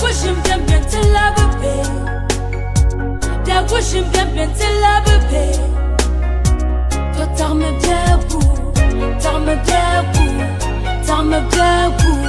pushim them to love it. Da pushim them to love it. Toi t'arme debout, t'arme debout, t'arme debout.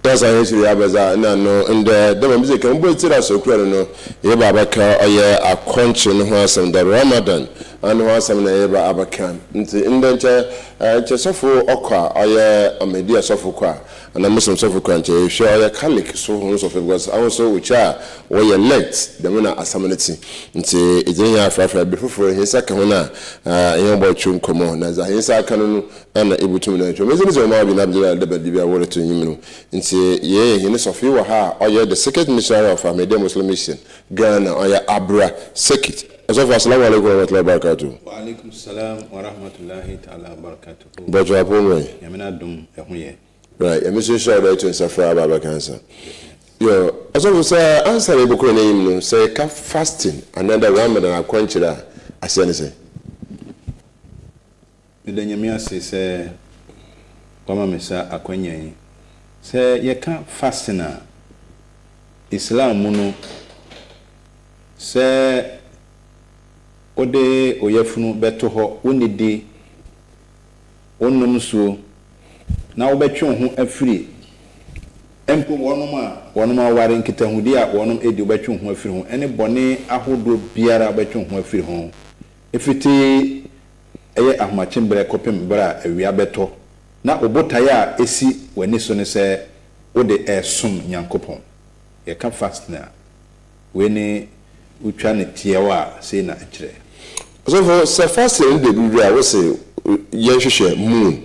That's I usually have as I know, and the music can put it as a no, Yabaka, a crunching horse and the Ramadan, and horse and Yaba Abakan. In the Chesofo Okra, Ahmadiyya Sofokra, and a Muslim Sofokra, show a Catholic so of it was also which are where you let the winner as community. Into Idea Fafa before his second winner, young boy Chum Common, as I say, canon and able to know. Mrs. Omar bin Abdullah, the Badia water to him. Ye, in this of you or you're the second missionary of Ahmadiyya Muslim Mission, Ghana, or your Abura, second. OSOFO, assalamu alaikum wa rahmatullahi wa barakatuh. Wa alaikum salam wa rahmatullahi ta'ala wa barakatuh. Bojo apomwe. Yamina dum ehunye. Right, I'm sure that to suffer baba cancer. Yo, OSOFO say answer e boko na yim no say ka fasting another Ramadan akwanchira asene say. The nyamia say kwama mesa akwanyen. Say ye ka fasting a Islam no say ode oyefunu beto ho wonidi onnom suo na wobetwe ho afiri empo wonom a ware nkitahudi a wonom edi wobetwe ho afiri ho ene bone ahodo biara wobetwe ho afiri ho efiti eye ahmachimbre kopem bra awia beto na obotaya esi wani so ne se wode esom nyankopon ye ka fast na weni utwa ne tiewa sei na akire OSOFO say fasting the biblia we say yenhwehwe moon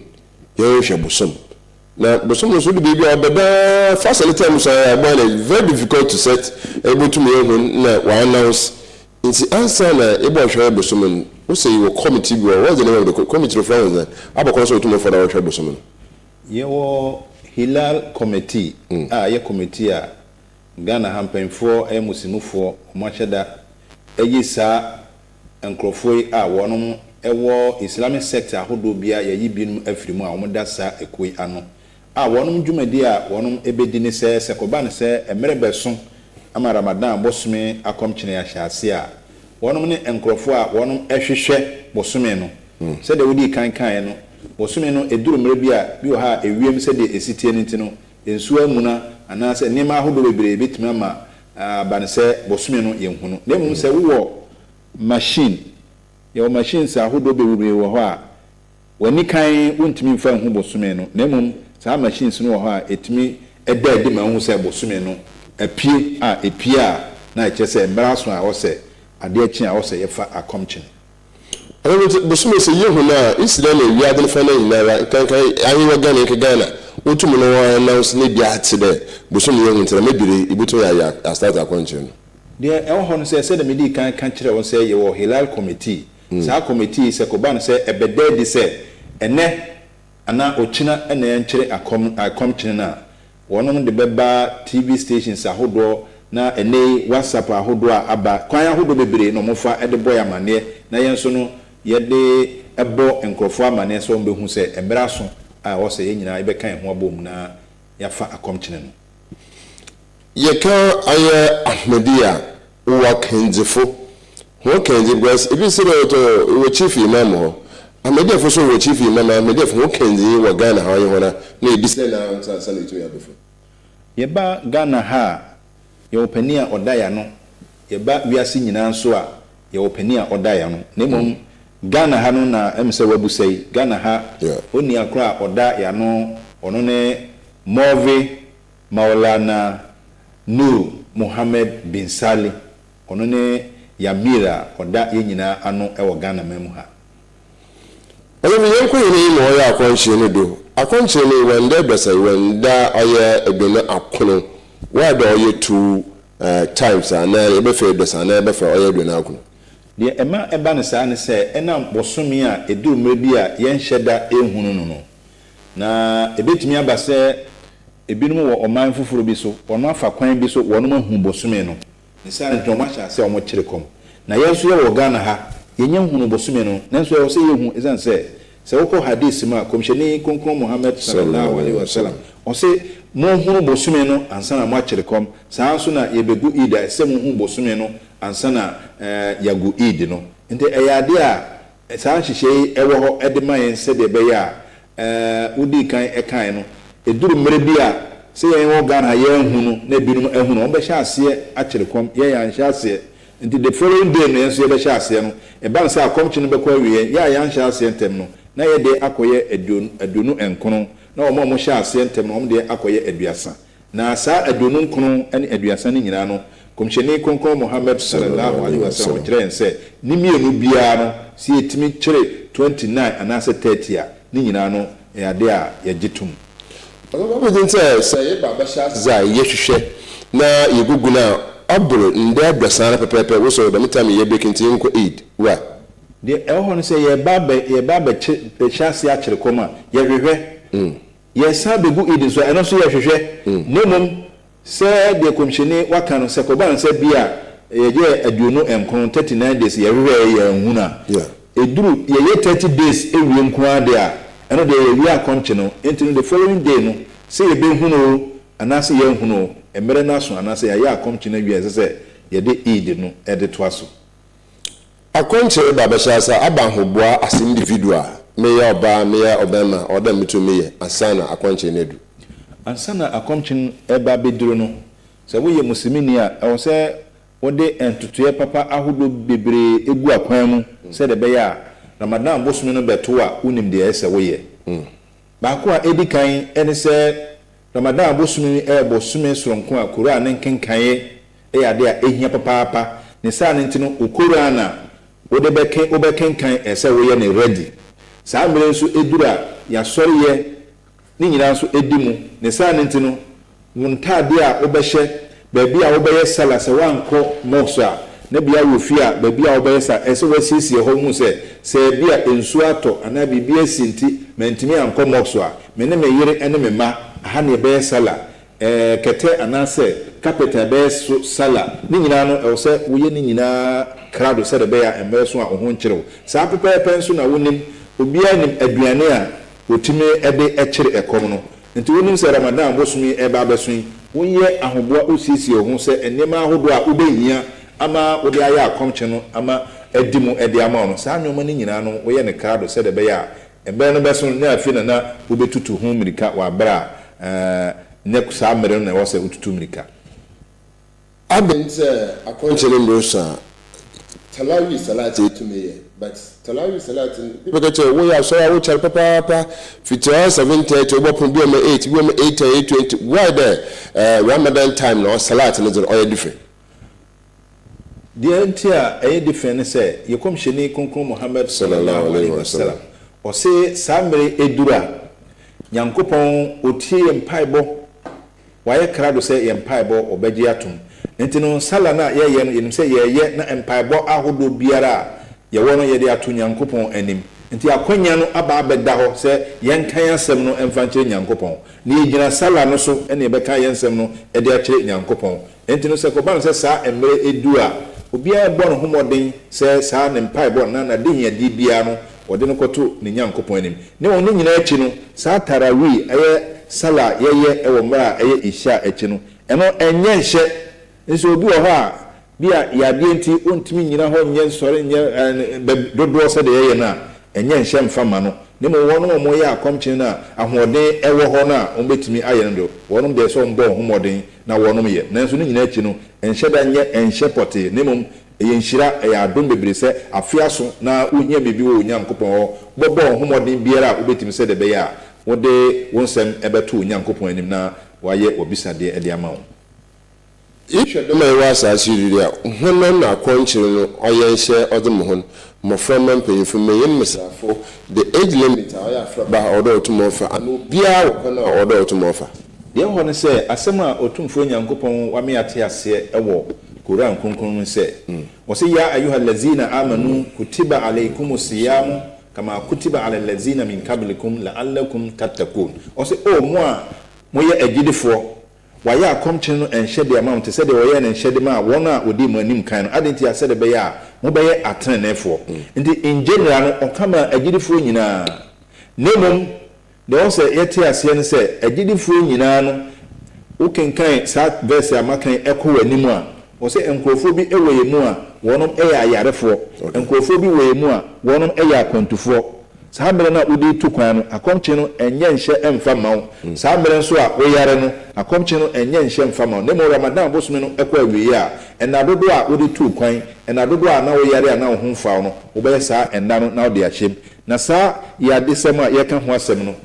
yenhwehwe bosom na bosom no so the biblia beba fast any time so very difficult to set able to me na one announce it's answer na able hwe bosom we say you committee go what's the name of the committee of friends then abakon so to me for the hwe bosom yewo hilal committee ye committee a Ghana hampenfo musimufo omacheda eyisa enkrofoi a wonom ewo Islamic sector ahodo bia yayi binum afirimu a womoda sa ekoi ano a wonom dwumadi a wonom ebedi ne se koba ne se emere beso ama Ramadan bosome akomchene ya hyase a wonom ne enkrofo a wonom ehwehwe bosome no se de wodi kan no bosome no eduru mere bia bi o ha ewiem se de esitie nti ensu amuna anase nima ahodo bebre betimi ama bane se bosome no yenhunu na mum se wo machine your machines ahodo bebre wo ho a wani kan wontimi mfa hu bosome no na mum sa machines no wo ho a etimi eda ma hu se bosome no apie a epie a na eche se mbraso a wo se ade achi a wo se yefa akomchene bosome se yehu na Israel e wiade fa na inara kan ayi wa Ghana ke Ghana otumu no announce ne bia atede bosome yehu ntira mebire ibuto ya start akonchene de ho no se de medi kan kire won se ye wo hilal committee sa committee se ko ban se ebede di se ene ana ochina ene nkire akomchene na wonom de beba TV stations ahodo na ene WhatsApp ahodo a aba kwan ahodo bebre no mofa ede boy amane na yenso no yede ebo enkrofo amane so mbehu se emra so a wo se yenyina ibe kan ho abom na yafa akomkyene no yeka aye Ahmadiyya wa kanzifo ho kanzi bras ibi se to wo chief imam ho Ahmadiyya fo so wo chief imam Ahmadiyya fo ho kanzi wa Ghana ha ye hona na edise na sansa na itu ya befo yeba Ghana ha ye opani a odaya no yeba wiase nyina nso a ye opani a odaya no nemom Ghana ha no na emse wabusai Ghana ha oni akra odaya no ono ne Move Maulana Nur Muhammad bin Sali ono ne Yamira oda yenyina ano ewo Ghana memu ha Oye mi yenko yini mo ya akwanche ne do akwanche ne wende besa wenda oye edone akono wa do oye two times ana ebe fe besa na ebe fe oye edone akono de ema eba ne sa ne se ena bosome a edu mre bi a yenhyeda ehunu no na ebetimi aba se ebinum wo oman fufuro bi so ono afa kwan bi so wono mahu bosome no ne sa ne toma cha se omo kyere na yenso ye wo Ghana ha yenya hunu bosome no nanso ye se yehu ezan se woko hadith ma komsheni konkron Muhammad sallallahu alaihi wasallam o se mo hunu bosome no ansana mo kyere sa anso na yebegu ida se mo hunu bosome no ansana yagu id no nte eyade a sa hihye ewo ho ede mayen se de be ya udi kan ekan no eduru mere bi a se yen wo Ghana ye hunu na binum ehunu on be hye ase a kyere ye ya hye ase nti the following day no yenso ye be hye ase no e ban se akomchi no be kwa wiye ya hye ase ntem no na ye de akoye adunu enkono na omo mo hye ase ntem no om de akoye aduasa na sa adunu nkono ene aduasa ni nyina no komsheni konkon Muhammad sallallahu alaihi wasallam kire se ni mienu bia no si etimi kire 29 anase 30 a ni nyina no ya de a ya gitum Oba dinse say baba sha za yehwehwe na yegugu na Abura nde abasana pepepe wo so da mitame ye bekinti nko aid wa de ehon no say ye baba chase a kire koma ye hwehwe ye sa begu aid so eno so ye hwehwe nemom se de komsheni waka no se ko ban se bia ye je aduonu enkon 39 days ye hwehwe ye nhuna eduru ye 30 days ewie nko ade a eno de ye wi akonche no into the following day no se ye be hunu anase ye hunu emere na so anase ya akonche na wi se ye de eid no e de to aso akonche baba sha sa abanhoboa as individual me ya oba me ya obema oda mitu me ye asana akonche na edu ansana akonche eba beduro no se wo ye muslimini a o se wo de entutuye papa ahodo bebre egu akwan mu se de be ya Ramadan bosume no beto a unim de ese wo ye ba ko a edikan ene se Ramadan bosume bosume soronko a Quran ne kenkan e ya de a ehia papa ne sa ne ntino Quran na wo de beke obekenkan ese wo ye ne ready sa mere nso edura ya sori ye ni nyina nso edimu ne sa ne ntino wontade a obehye baabi a obeye sala se wanko mosa na bia wofia baabi a obeyesa ese wasiesie ho mu se bia ensu ato ana bibia sinti mentimi anko mokso a me ne me yire ene me ma aha ne beye sala kete anase kapeta beye sala ni nyina no e se woye ni nyina krado se de beye embe so a ho nkyereo sa pepepe nso na wonim obia nim aduane a otime ede ekire ekom no nti wonim se Ramadan bosumi eba besun woye ahoboa osiesie ho se enema ahodo a obehia ama odi aya akomche no ama edimu edi ama no sa nyoma ni nyina no woye ne krado se de be ya ebe no beson na afi na obetutu hu mirika wa bra ne kusa mere na wo se ututu mirika abent akonche no mrosa talawi salati etume but talawi salati people get wo ya so ya wo char papa fitwa 7:30 obopun bi o me 8 bi o me 8:20 why there Ramadan time no salati no oya different the entire a different say you come sheni konkron Muhammad sallallahu alaihi wasallam o say samre edura nyankopon otie empaibo waye krado say empaibo obeji atum ntino sala na ye no yenim say ye na empaibo ahodo biara ye wono ye de atu nyankopon anim nti akwanya no aba abeda ho say yenkan asem no emfanche nyankopon ni yigina sala no so ene be kan yensem no e de akire nyankopon enti no sɛ kɔba sɛ saa emre edu a obiara bɔ no homɔden sɛ saa ne mpai bɔ na de hiadi bia no wɔde no kɔto ne nyankopɔn anim ne wɔn nyina akyi no saa tarawi ɛyɛ sala yɛyɛ ɛwɔ mra ɛyɛ isha akyi no ɛno ɛnyɛ nhyɛ nso obi wɔ hɔ a bia yade enti ontimi nyina hɔ nyɛ sɔre nyɛ dodoɔ sɛ de yɛyɛ na ɛnyɛ nhyɛ mfama no ne mo wɔn mo yɛ akɔmkyen na ahoɔden ɛwɔ hɔ na wɔn betimi ayɛ no do wɔn de sɛ wɔn bɔ homɔden na wɔn yɛ nanso ne nyina akyi no ɛnhyɛ da nyɛ ɛnhyɛ pɔte ne mo ɛyɛ nhyira ɛyɛ adom bebree sɛ afia so na wonyɛ bibi wɔ Onyankopɔn hɔ bɔbɔ homɔden biara a wobetimi sɛ de bɛyɛ a wode wo nsɛm ɛbɛto Onyankopɔn anim na wayɛ obisadeɛ ɛde ama wo ihwɛ dɛm a ɛwɔ asase yiri a hono na akɔnkyere no ɔyɛ nhyɛ ɔde mo ho mmɔframma mpanyinfo mɛyɛ mmesafo the age limit a ɔyɛ afraba ɔdɔ ɔtum ɔfa ano biara wɔ kɔn a ɔdɔ ɔtum ɔfa deɛ hɔ no sɛ asɛm a ɔtumfoɔ Nyankopɔn wame ate aseɛ ɛwɔ Quran kronkron sɛ wɔsɛ ya ayuha allazina amanu kutiba alaykumus siyamu kama kutiba ala allazina min qablikum la'allakum tattaqun wɔsɛ o mo a moyɛ agidifoɔ wayɛ akɔmkyen no ɛnhyɛ de ama mo te sɛ de wɔyɛ no nhyɛ de ma wɔn a wɔdi mo anim kan no adenti asɛ de bɛyɛ a mo bɛyɛ atenenefoɔ nti in general no ɔkama agidifoɔ nyinaa nemom de wɔsɛ yɛte aseɛ no sɛ agidifoɔ nyinaa no wokenkan saa verse a makan ɛkɔ wɔ anim a wɔsɛ nkurɔfoɔ bi ɛwɔ yɛ mu a wɔnom ɛyɛ ayarefoɔ nkurɔfoɔ bi wɔ yɛ mu a wɔnom ɛyɛ akwantufoɔ saa mmerɛ no a wode tu kwan no akɔmkye no ɛnyɛ nhyɛ ɛmfa ma wo saa mmerɛ nso a woyare no akɔmkye no ɛnyɛ nhyɛ mfa ma wo na mmom Ramadan bosome no ɛkɔ awie a ɛna dodo a wode tu kwan ɛna dodo a na woyare a na wo ho mfa no wobɛyɛ saa ɛnda no na wode ahyɛm na saa yɛade sɛm a yɛka ho asɛm no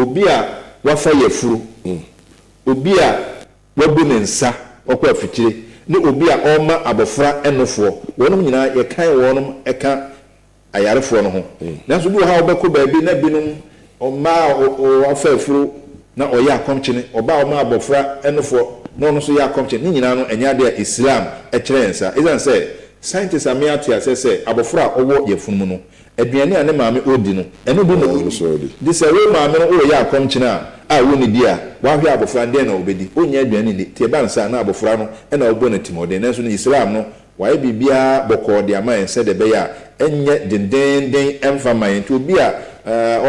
obi a wafa yɛfuru obi a wabu ne nsa ɔkɔ afikyire ne obi a ɔma abɔfra ɛnofoɔ wɔnom nyinaa yɛkan wɔnom ɛka ayarefoɔ no ho nanso bi wɔ ha wobɛkɔ baabi na binom ɔmaa ɔwafa afuro na ɔyɛ akɔmkyene ɔbaa ɔma abɔfra ɛnofoɔ na ɔno nso yɛ akɔmkyene ne nyinaa no ɛnyɛ adeɛ a Islam ɛkyerɛ nsa ɛsiane sɛ scientists ame ate asɛ sɛ abɔfra a ɔwɔ yɛfunu mu no aduane a ne maame ɔdi no ɛno bi na ɔdi de sɛ wo maame no ɔyɛ akɔmkyene a wo ne di a wahwɛ abɔfra ndeɛ na ɔbɛdi ɔnyɛ aduane ni tie ba nsa na abɔfra no ɛna ɔbɔ no timɔden nanso no Islam no wayɛ biribiara bɔkɔɔ de ama yɛn sɛ de bɛyɛ a ɛnyɛ dendenden ɛmfa ma yɛn nti obi a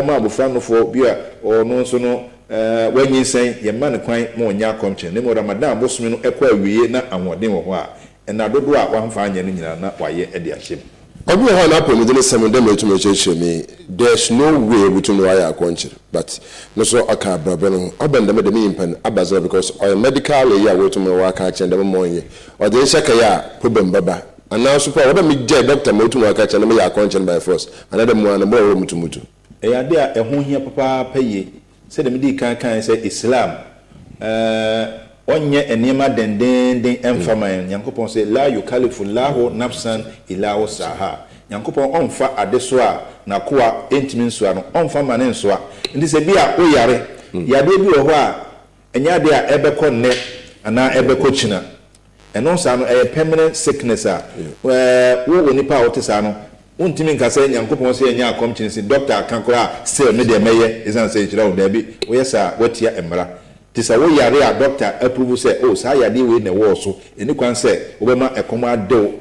ɔma abɔfra nofoɔ bi a ɔno nso no wanyinsɛn yɛma ne kwan ma ɔnyɛ akɔmkyene ne mu Ramadan bosome no ɛkɔ awie na ahoɔden wɔ hɔ a ɛna dodo a wamfa anyɛ no nyinaa na wayɛ ɛde ahyɛm obi wɔ hɔ na apɔ mede ne sɛm dɛ matum akyerɛkyerɛ me there's no way wotumi wayɛ akɔnkyere but no so ɔka abrabɛ no ho ɔbɛn dɛm dɛm nyimpa no abazɛ because ɔyɛ medical yi a wotumi waka kyerɛ dɛm ma ɔnyɛ ɔde nhyɛ kɛyɛ a problem baba anaa so pa wɔda megye doctor ma wotumi waka kyerɛ no meyɛ akɔnkyere by force anaa dɛm mu na bɔ wɔ mutumutu ɛyɛ ade a ɛho hia papaapa yie sɛ dɛm di kan sɛ Islam onye enema dendenden emfama Nyankopɔn sɛ la yukalifu lahu nafsan illa wusaha Nyankopɔn onfa adeso a na koa entimi nsoa no onfa ma ne nsoa ndi sɛ bia o yare yade bi wɔ hɔ a enya ade a ɛbɛkɔ nne ana ɛbɛkɔ kyina ɛno sa no ɛyɛ permanent sickness a wo nipa a wote sa no untimi nka sɛ Nyankopɔn sɛ enya akɔmkyene sɛ doctor akankora still me de mɛyɛ esan sɛ kyerɛ wo da bi wo yɛ sa watia emra tisa wo yare a doctor approve say oh saa yade we na wo so eni kwan say wo be ma ekom adew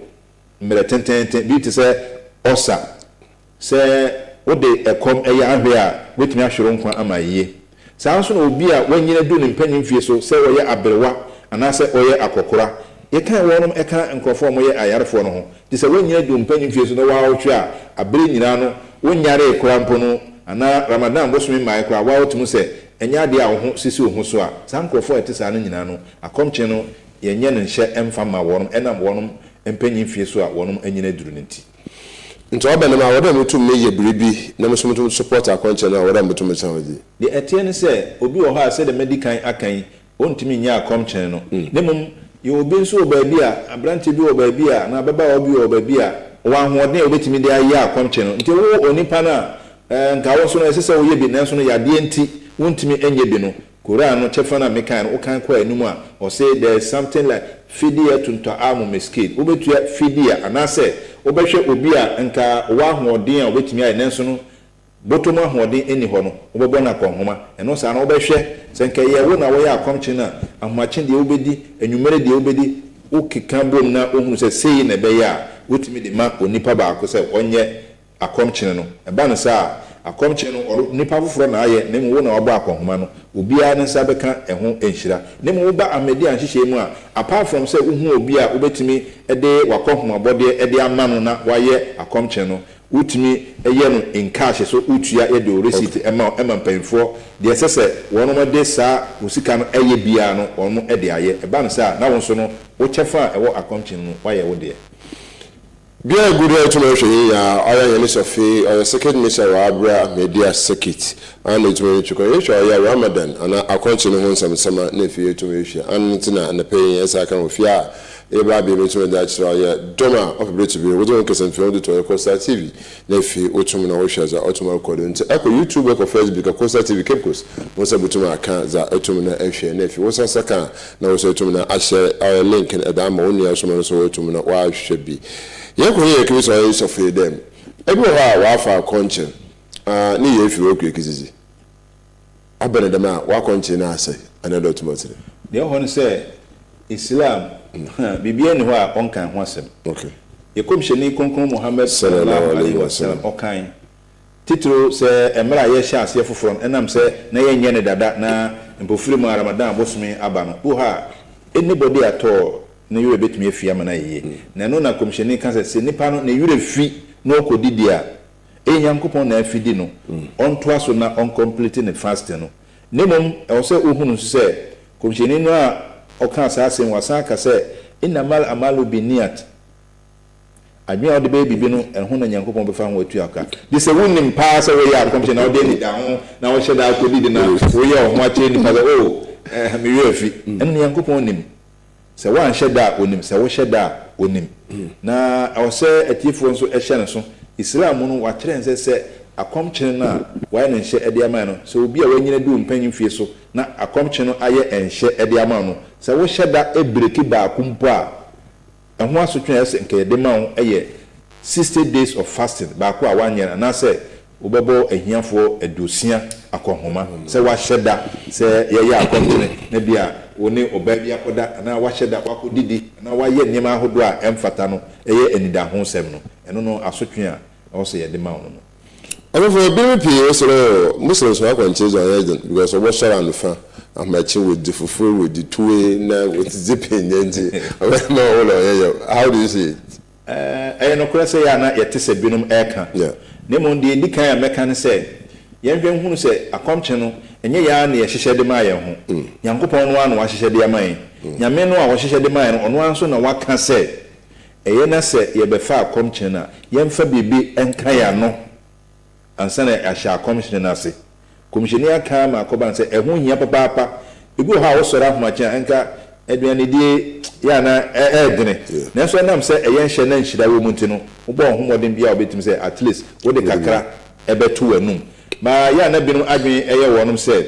mmere tententen bi te say osa say wo de ekom eya ahwe a wetumi ahwero nkwa ama yie saa so na obi a wanyina du ne mpanyin fie so say wo ye abrewa ana say wo ye akokora ye kan wonom eka nkrofo mo ye ayarefo no ho tisa wanyina du mpanyin fie so na wa hotwe a abre nyina no wonyare ekora mpo no ana Ramadan bosumi mai kora wa wotum say enya de a wo ho sisi wo ho so a san krofo ete sa no nyina no akomche no yenye ne nhye emfa ma wonom enam wonom empanyin fie so a wonom anyina duru nti nti obenema woda mutum me ye biribi na mutum support akomche na woda mutum sanwadi de etie ne se obi wo ha se de medical akan ontimi nya akomche no nemum ye obi nso obaabi a abrante bi obaabi a na baba obi obaabi a wa hoɔden obetimi de ayi akomche no nti wo onipa na nka wo so no sese wo ye bi nanso no yade nti wontimi enye bi no Quran no chefa na mekan wo kan kwa enum a o say there is something like fidia to amu miskin obetua fidia anase obehwe obi a nka wa hoɔden a obetimi ayi nanso no bottom ahoɔden ɛni hɔ no wobɛbɔ na akɔnhoma ɛno saa na wobɛhwɛ sɛ nka yɛ wo na wɔyɛ akɔmkye no a ahomakye deɛ wobɛdi anwumere deɛ wobɛdi wokeka bom na wohunu sɛ sei na ɛbɛyɛ a wotumi de ma onipa baako sɛ ɔnyɛ akɔmkye no ɛba no saa akɔmkye no nipa foforɔ na ayɛ na mu wo na wɔbɔ akɔnhoma no obiara ne nsa bɛka ɛho ɛnhyira na mu woba Ahmadiyya nhyehyɛ mu a apart from sɛ wohu obi a wobɛtumi ɛde wakɔnhomabɔdeɛ ɛde ama no na wayɛ akɔmkye no wotumi ɛyɛ no in cash so utua yɛ de receipt ɛma mpanyinfoɔ deɛ ɛsɛ sɛ wɔn de saa osika no ɛyɛ biara no wɔn ɛde ayɛ ɛba no saa na wɔn nso no wokyɛfa a ɛwɔ akɔmkye no wayɛ wo deɛ bia gudu to no hwe ya aya yene sofi aya second mission wa Abura Ahmadiyya circuit and it me chukọ yehwa ya Ramadan ana akɔnche no ho nsɛmsɛma na efie to me hwe an tina na pɛyin ɛsa kan ofia eba bi me to me da kyerɛ ya doma of British bi wo do kesen fi do to Costa TV na efie otum na wo hwe za otum akɔdo nti akɔ YouTube akɔ Facebook Costa TV kepkos wo sɛ butum aka za otum na ehwe na efie wo sɛ saka na wo sɛ otum na ahyɛ link na da ma woni aso no so otum na wa hwe bi yekwenye ekristo ayi sofie dem ebi ho wa afa konche ni ye fi okwe kizizi abere dem a wa konche na ase another automatic de ho ne say Islam bibia ni ho a onkan ho asem okay yekomsheni konkon Muhammad sallallahu alaihi wasallam okan titro say emra ye hya ase foforo enam say na ye nye ne dada na mpofiri mu Ramadan bosumi aba no wo ha anybody at all na yure betumi afia ma na yeye na no na komisheni kan se nipa no na yure fi no kodidi a enyankopon na afidi no onto aso na on complete ne fasting no nemom e wo se ohunu se komisheni no a oka asase wasa ka se innamal amalu biniyat adwa de baby bi no enho na nyankopon be fa ho atu aka de se wonim pa se we ya komisheni na wo de ni da ho na wo hye da kodidi na wo ye ho ache ni pa me yure fi en nyankopon nim se wan hyeda onim se wo hyeda onim na awse atifo nso ehye ne so Islam no wa kyerɛ nse se akomkyene na wa ne nhye ede ama no se obi a wanyina du mpanyin fie so na akomkyene no ayɛ enhye ede ama no se wo hyeda ebreki ba akumpo a ɛho asotwe ɛse nke ede ma wo ɛyɛ 60 days of fasting ba ko a wanyɛ na se obebo ahiafo adusia akɔhoma se wa hyeda se yɛyɛ akomkyene na bia woni oba bi akoda na wa hyeda kwakodidi na wa yɛ nneɛma ahodo a ɛmfata no ɛyɛ anida ho sɛm no ɛno no asotwe a ɔsɛ yɛ de ma wo no for BMP so Muslims wa kwanche zo agent because obo shara no fa amachi with the fufu with the two na with zipping nje no how do you see it no kura say ya na yete se binum eka ne mo de di kan ya meka ne se yenhwe hunu se akomche no enye ya na ye hyehye de ma ye ho nyankopon no anu wa hyehye de ma ye nyame no a wo hyehye de ma ye no ono anso na waka se eye na se ye befa akomche na yemfa bibi enka ya no ansana ahya akomche na se komisheni aka ma akoban se ehu hia papa egu ha wo sora ahmacha enka aduane die ya na edene na so nam se eye nhye na nhira wo munti no wo bo homoden bia obetim se at least wo de kakra ebetu anum ma ya na binum adwen eye wonom se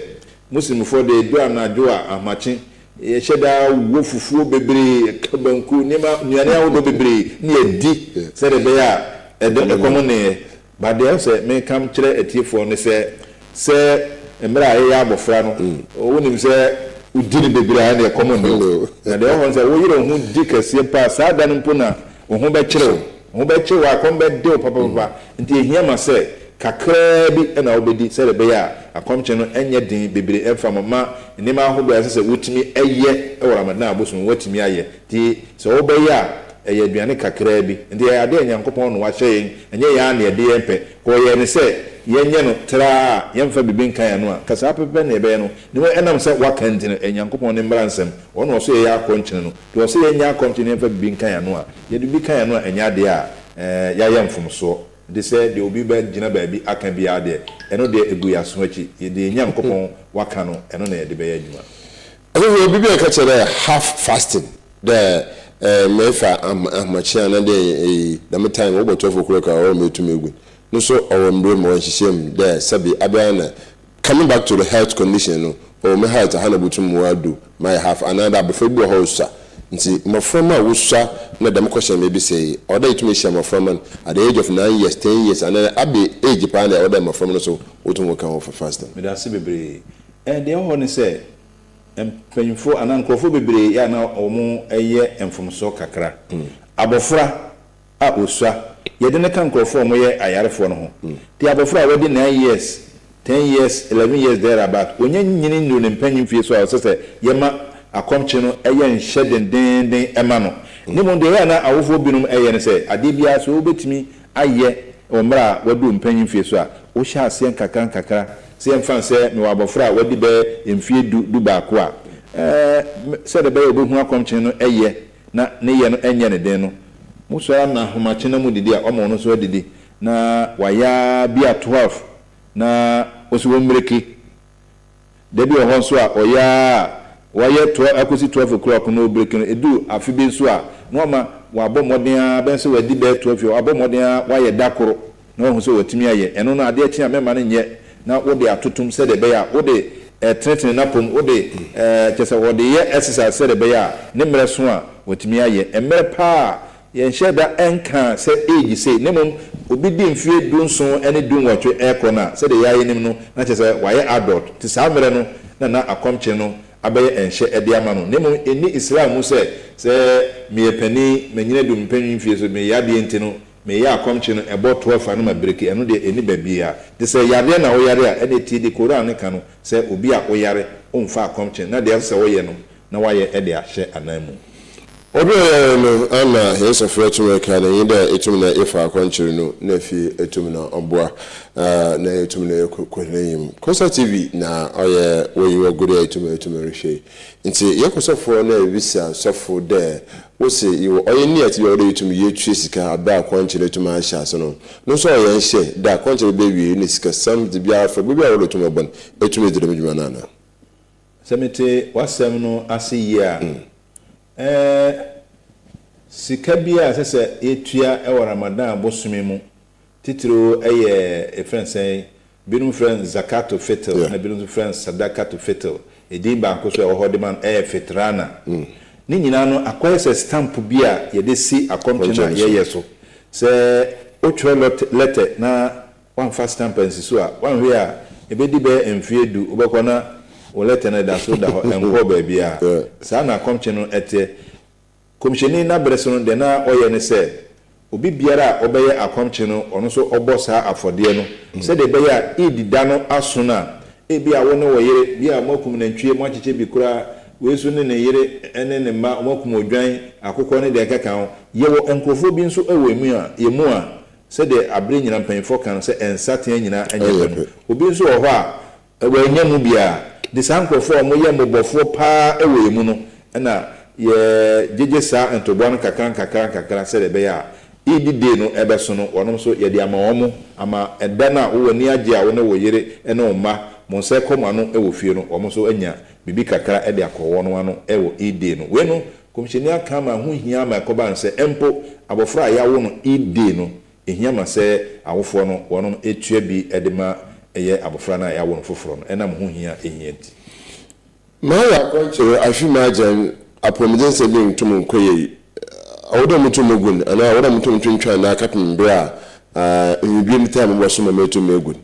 muslimfo de dua na dua ahmachi ye hyeda wo fufuo bebre kabanku nima nuane awodo bebre ni edi se de be ya ekomone ba de se me kam kire atiefo ne se emra ye abofra no wonim se udini bebre ha ne komone na de ho se wo yiro hu dikase pa sa da no na wo ho be kire wo be kire wa kom be de papa nti ehia ma se kakra bi na obedi se de be ya akomche no enye din bebre emfa mama nima ahodo ya se wotimi eye e Ramadan abosun wotimi aye ti se wo be ya eye aduane kakra bi nti ade nyankopon no wa hye enye ya na ede yempe ko ye ne se yenye no tra yemfa bibi nkan ya no a kasa pepe na ebe no ne wo enam se wakanti no nyankopon ne mbransem wono so ye ya akonkyene no to so ye nya akonkyene yemfa bibi nkan ya no a ye de bi kan ya no enya ade a ya yemfomso de se de obi ba gina ba bi aka bi ade eno de egu ya so achi ye de nyankopon waka no eno na ye de be ya adwuma eno obi bi aka chere half fasting the mefa amachia na de the time wo boto fokuro ka o metum egu no so our mbre mo hihiem there sabi abana coming back to the health condition no or me health hana butum mo adu my have another before be hosa nti maframa wuswa na dem question maybe say order it me share maframa at the age of 9 years 10 years and abi age pa na order maframa so wotum work on for faster me da se bebre de ho ne say empanyfo anankrofo bebre ya na omo eye emfomso kakra abofra a osua ye de ne kan krofo omo ye ayarefo no ho ti abofra we de 9 years 10 years 11 years there about onye nyini no ne mpanyimfie so a se yema akomche no eye nhye denden ema no ne mo de ya na awofo binum eye ne se ade bia so obetimi aye omra wadu mpanyimfie so a wo hya asien kakra se mfan se me wabofra wadi be emfie du baako a se de be obehu akomche no eye na ne ye no enye ne den no muso na homache na mu didi a omo no so didi na waya bia 12 na osuwo mreki debi ohon so a oya waye 12 akosi 12 o'clock no break no edu afibe so a no ma wabo moden a ben se wadi be 12 wabo moden a waye dakoro na ohun so watimi aye eno na ade atia mema ne nye na wode atotum se de be ya wode tretin na pom wode chese wode ye exercise se de be ya ne mre so a watimi aye emre pa ye nheda enka se age se ne mom obi di mfie dunson ene dunwotwe ekona se de yaye nim no na chese waye adult ti sa mre no na akomche no abaye enhye ede ama no ne mom eni islam mu se meyepani menyina dum mpanyi mfie so me yade enti no me ya akomche no ebo 12 anu ma breki eno de eni babia de se yade na wo yare a ene ti de Quran ne ka no se obi a wo yare omfa akomche na de se wo ye no na waye ede ahye anamu obi no ana hesa fretu meka na yinda etum na ifa akonchiri no na fi etum na oboa na etum na kweleyim Kosa TV na oye we gudu etum rehwe nti yakosofo na ebisa sofo de wo se iwo oye ni ati yo de etum ye tue sika aba akonchiri etum a sha so no so oye nhye da akonchiri be wi ni sika sam de bia fa bi a wo etum obon etum edire medjuma na na semete wasem no ase yi a sika bia sese etua e Ramadan bosumi mu titiro eye friend binum friend zakato fitr na binum friend sadakato fitr edin ba ko so e ho de man fitrana ni nyina no akoye se stamp bia ye de si akomche na ye so se otwe letter na one fast stamp ensi so a one we a ebedi be emfie du obekona o letter na da so da ho enko ba bia sa na akomche no ete komisheni na breso de na oye ne se obi biara obeye akomche no ono so obosa afode no se de be ya idida no asona e bia wo ne wo yere bia makum na ntwie mo acheche bi kura wesu ne yere ene ne ma makum odwan akokọ ne de kaka ho yewo enkrofo bi nso ewo emu a se de abre nyina mpanfo kan se ensaten nyina enye obi nso wo ho a ewo enya mu bia de sankrofo mo ye mobofo pa ewo emu no na ye jeje sa entobon kakran se de be ya idide no ebeso no wonom so ye de ama omo ama eda na wo wani age a wo ne wo yere ene omma mo se koma no ewo fie no omo so anya bibi kakra e de akowo no ano ewo ide no we no komisheni aka ma ho hia ma ekoba nse empo abofra ya wo no ide no ehia ma se awofo no wonom etua bi edema eye abofra na ya wo no foforo no ena mo ho hia ehia ti ma ya konche afimajan apomiden se bi ntum nkoye awodo mutum ogun ana awodo mutum twintwa na kapim bra biem time bo so mametum egun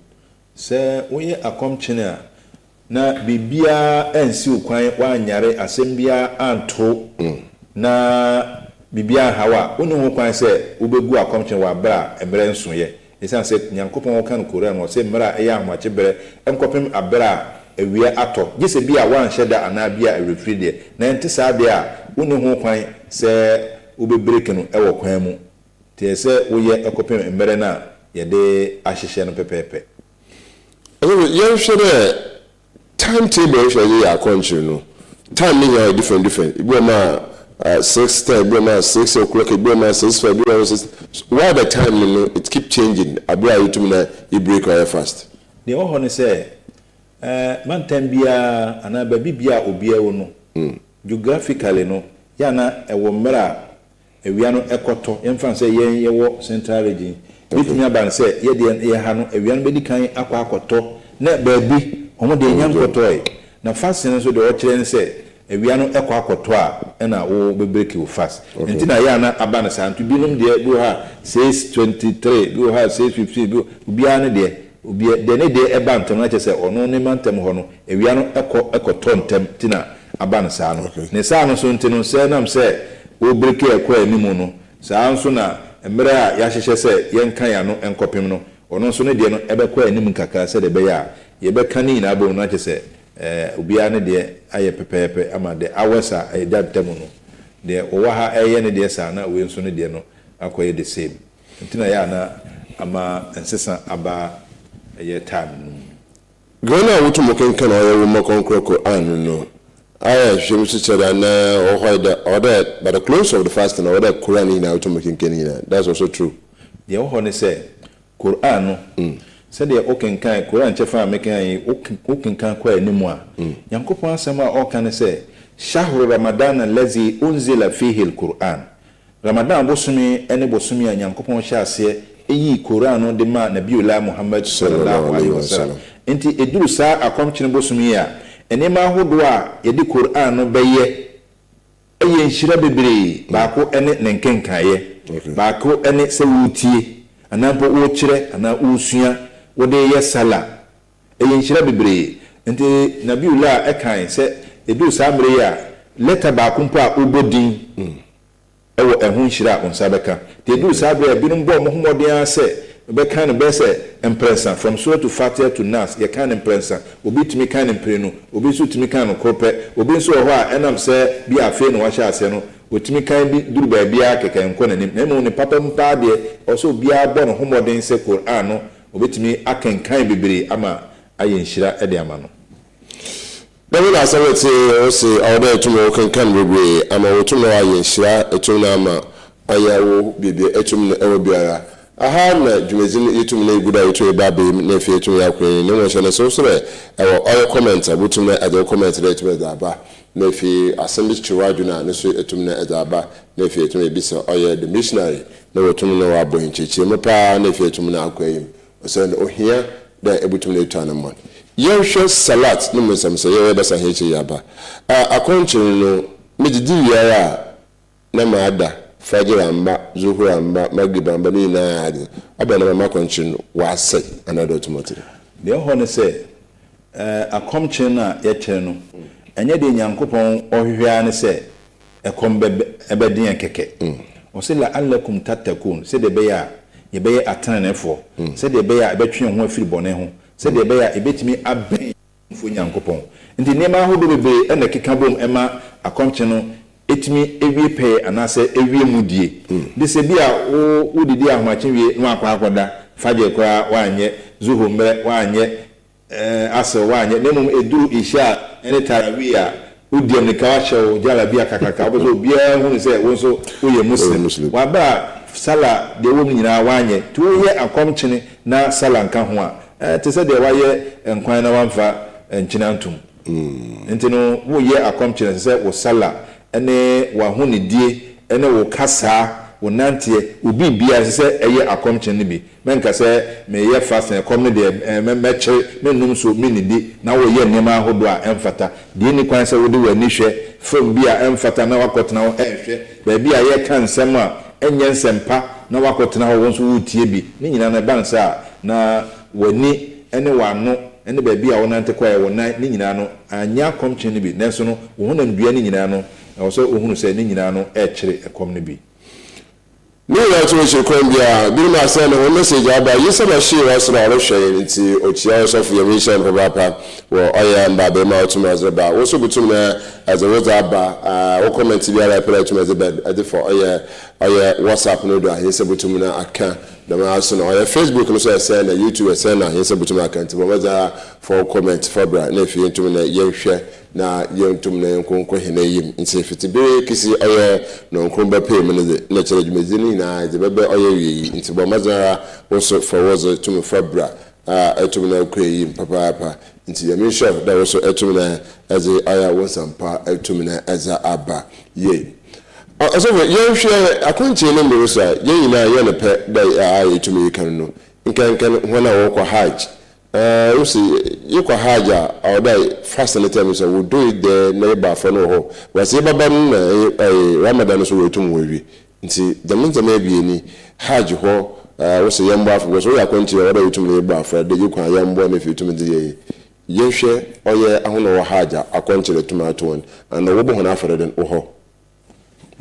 se woye akomchene na bibia ensi okwan wanyare asembia anto na bibia hawa wonu ho kwan se obegu akomchene wa bra emre nsoye esan se nyankopon wo kan Koran wo se mra eya ahmache bere enkopem abra ewia ato gese bia wan hyeda ana bia erefride na enti sa bia wonu ho kwan se ubebreak no ewo kwan mu te se woye ekopem emre na ye de ahyehye no pepepe you should timetable should ya country no time me are different ibo ma 6:10 ibo ma 6 o'clock ibo ma 6:05 ibo ma 6 why the time no it keep changing abia you to na you break very fast the one honey say man time bia ana ba bibia obia wo no geographically no ya na ewo mra ewia no ekoto yemfa say yen yewo central region bitumi aban say ye de ye ha no ewia no bedi kan akwa akoto na baabi omo de nyam koto na fasene so de o kire ne say ewia no ekwa akoto a na wo bebreki wo fast enti na ya na aba na santu binom de bi ha 623 bi ha 615 bi bia ne de obi de ne de eba ntem na chese ono ne mantem ho no ewia no ekoto ntem tina aba na sa no ne sa no so enti no se nam se wo breki ekwa animu no sa nso na emre a ya hyehye se yenkan ya no enkopem no ono nso ne de no ebekwa anim kaka se de be ya ye beka ni na abo na chese obia ne de aye pepepe ama de awesa aye dantem no de owa ha eye ne de sa na we nso ne de no akoye the same ntina ya na ama ensesa aba eye time gona wutumo kenkan oye wo makonkroko anu no aya hwem chichara na order by the close of the fasting order Quran in wutumo kenkan that's also true de wo ne say Quran no said the okenkan Quran chefa mekan okenkan kwa animu a yankopon asema o kan say shahru ramadan allazi unzila fihi alquran ramadan bosumi ene bosumi a yankopon hya ase eyi Quran no de ma nabiullah Muhammad sallallahu alaihi wasallam enti eduru sa akomchene bosumi a ene ma hodo a yedi Quran no beye eye nhira bebre baako ene nenkenkaye baako ene se wutie anampo wo kire ana usua wode ye sala eye nhira bebre enti nabiullah ekan se eduru sa mre ya leta baako mpo a obodin ewo ehun nhira onsa beka te eduru sa bre binum bo mo homoden se be kan be se impressa from surah to fatiha to nas ye kan impressa obi timi kan imprenu obi so timi kan kope obi so ho a enam se bi afi no wa sha ase no otimi kan bi duru ba bia keke nko nanim na mu ne papa mpa de oso bia bo no homoden se Quran no obi timi akenkan bibiri ama aye nhira e de ama no David asawete o se order tumo kenkan bibiri ama otumo aye nhira etuna ama ayawo bibi etum ewo biara aha na jumezin yitum na guda yitu eba be na fi yitu ya kwen ne mo hye na so ewo oil comment abutum na ade comment rate be da ba na fi assembly chiwaju na ne so etum na eda ba na fi yitum ebisa oil the missionary na wotum na wa boyin chichi me pa na fi yitum na akwayim so na ohia da ebutum na yitu anamon yehwe salat no mo samse ye be sa hechi ya ba akonchin no mididi ya na ma ada Fajr amba zuhur amba maghrib amba ni na ade abana mama konchin wa sai another automatic de ho ne say akomchen na ye kire no enye de nyankopon ohwehwa ne say ekom ebedin keke o se la allakum tattakun se de be ya ye be atanefo se de be ya ebetwe ho afiri bone ho se de be ya ebetimi aben fo nyankopon ndi nema ho do bebe ena keka bom ema akomchen no etimi ewie pe anase ewie mudie de se bia wo didi ahmache wie no akwakoda faje kwa wanye zuhu mre wanye ase wanye nemum eduru isha ene tarawi a udie ne kawache o jala bia kakaka obo bia hu se wonso oye muslim wa ba sala de wo nyina wanye to ye akomchene na sala nka ho a te se de waye enkwan na wamfa enchinantum entino wo ye akomchene se wo sala ene wa huni die ene wo kasa wo nantie obi bia se eye akomchen ne bi menka se me ye fast na kom ne de meche menum so minidi na wo ye nema hodo a emfata die ni kwan se wo de wani hwe from bia emfata na wakotena wo ehwe ba bia ye kan nsem a enye nsempa na wakotena wo nso wutie bi ni nyina na ban sa na wani ene wano ene ba bia wo nante kwa ye wo nan ni nyina no anya akomchen ne bi nenso no wo honam dua ni nyina no also ohunu se ni nyina no kire ekom ne bi ni ya to che kom bia bi ma se no message aba yesa ba shi wa sura ro hwe nti ochia OSOFO ya mission papa wo oya mba be ma otum azeba wo so butum na azeweza aba wo comment bi ala pela otum azeba ade for oya WhatsApp no do yesa butum na aka da ma aso no oya Facebook no so se na YouTube se na yesa butum aka nti bo maza for comment for bra na fi ntum na yenhwe na yentum na yenkonko hena yim nti fitibere kisi oya no nkromba pay me na chere jumezini na zebebe oya wi nti bo maza also for was to fabra etum na kweyim papa nti ya mission da also etum na as oya wonsampa etum na eza aba ye also yenhwe akonche no me so ye nyina ye ne pe da etum yikan no nkan hona wo kwa hajj you see you kwa haja or dai fascinated me so we do it there neighbor for no ho was baba Ramadan so wetum wewi nti the means maybe ni haji ho we say yambo afọ so ya kwanti or dai wetum neighbor afọ de you kwa yambo na fitum de yehwe oye ahono wa haja akwanti le tomato one and wo bo ho na afọ den ho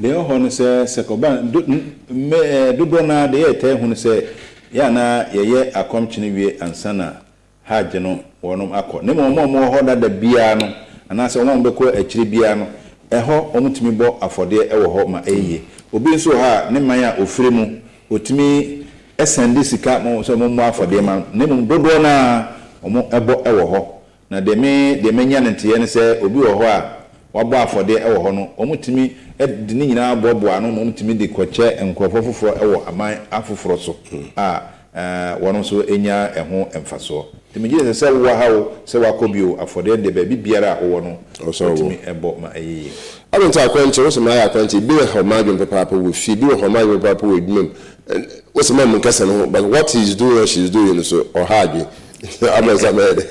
de ho no se koban do na de ete hu no se ya na yeye akomchine wie ansana haje no wonom akọ ne mo ho da bia no anase won beko akiri bia no eho omutimi bo afode ewo ho ma eye obi nso ha ne man a ofire mu otimi esende sika mo so mo afode ma ne mo dodo na omo ebo ewo ho na de me nya ntie ne se obi wo ho a wabo afode ewo ho no omutimi de ni nyina bobo ano omutimi de koche enkrofo foforo ewo aman afoforo so wono so enya eho emfaso timije se wo hawo se wakobio afode de ba bibiara wo no otimi ebo ma ayi abenta akwanche wo se ma ya akwanche bi we homadun papa wo fi bi we homadun papa wo dum wo se ma mun kasa no but what he's doing she's doing so or hard abenta mede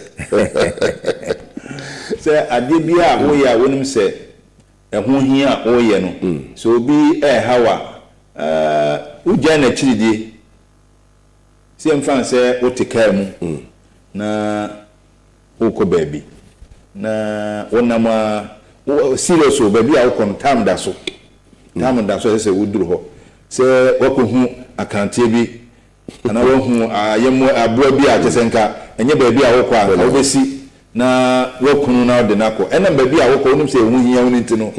se ade bia wo ya wonim se eho hia wo ye no so bi hawa ugya na chiridi si mfan se otika mu na uko baby na wonama serious o baby a uko tam da so se wuduru ho se wakohu akante bi ana wahu ayemo abua bi a tesenka enye baby a uko a obesi na wakunu na de nako ena baby a uko onim se ehu hia woni ntino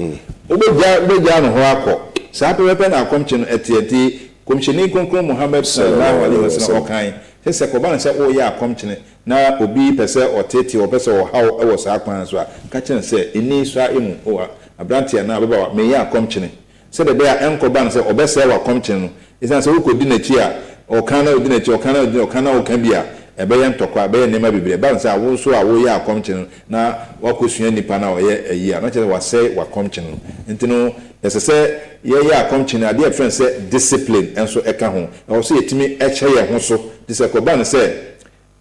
obeja no ho akọ sa pepe na akomche no etieti komisheni konkron Muhammad sallallahu alaihi wasallam okan se koban se o ya akomchene na obi pese oteti o pese o hawo e wo sa kwan so a ka chen se eni so emu o abrantia na baba me ya akomchene se de ya enkoban se obese wa akomchene no isan se wo kodi na chi a okan na odi na chi okan na okan bia ebe ye ntokwa be nema bibire ba se awo so awo ya akomchene na wakosua nipa na o ye ayi a no che wa se wa akomchene ntino esese ye akomchene ade friend say discipline enso eka ho e so yetimi eche ye ho so disekoban say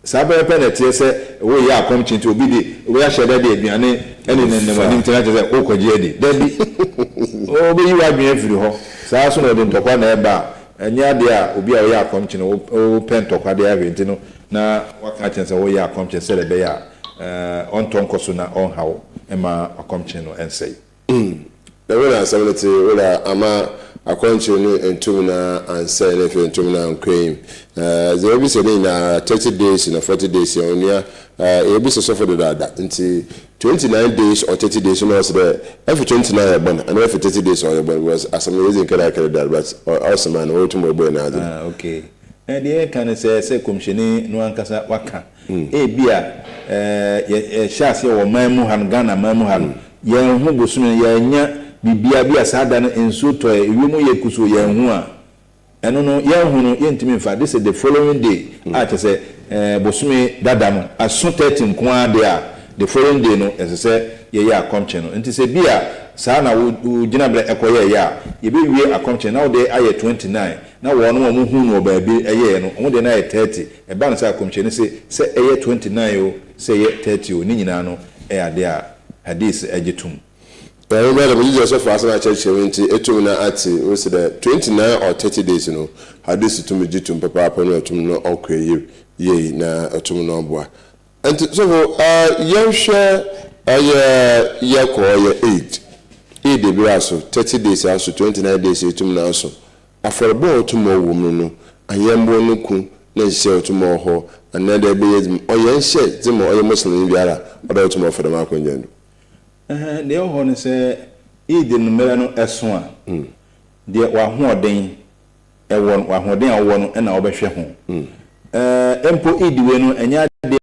sabe penete say wo ye akomchene obi de wo ya shede de aduane ene ne wani mtena che say okoje ade dabi obi yi wa dwen afiri ho saa so no de ntokwa na eba enya ade a obi a wo ye akomchene o pentokwa de aventi no na waka chen say wo ye akomchene say de ya ontonkoso na onhawo ema akomchene no ensei Wala sabalete wala ama akwanche no entum na ansa na fe entum na nkwem ze obi se na 30 days na 40 days onia ebi so for the dada nti 29 days or 30 days no so there every 29 abon and every 30 days or abon was assemblazing kada that but awesome man wo tum ebo na ade okay de kan se komisheni no ankasa waka bia shase wo mamu han Ghana mamu han ye hu bosume ye nya bibia bia sada no enso to ewimu ye kuso ye hu a eno no ye hu no ye ntimi fa this is the following day a say bosume dada no aso 30 nko ade a the following day no say ye akomche no nti se bia sa na wo gina bre ekoye ya ye be wie akomche na wo de aye 29 na wo no mo hu no ba bi eye no wo de na aye 30 e ba no sa akomche ni se eye 29 o se ye 30 o ni nyina no ade a hadith ejitum But we just for us church nti etum na ati we say 29 or 30 days no hadith to me jitum papa papa no etum no okwe ye na etum no boa and so yehwe ye ko ye 8 de bi aso 30 days aso 29 days etum na aso aforbo otum wo mu no ayembo no ku na hye otum ho another be oye hye zimo oye muslim biara oda otum ofo dem akonjando de ho ne se ide numera no eso a de wa hoden ewon wa hoden awo no na obehwe ho empo ide we no enya de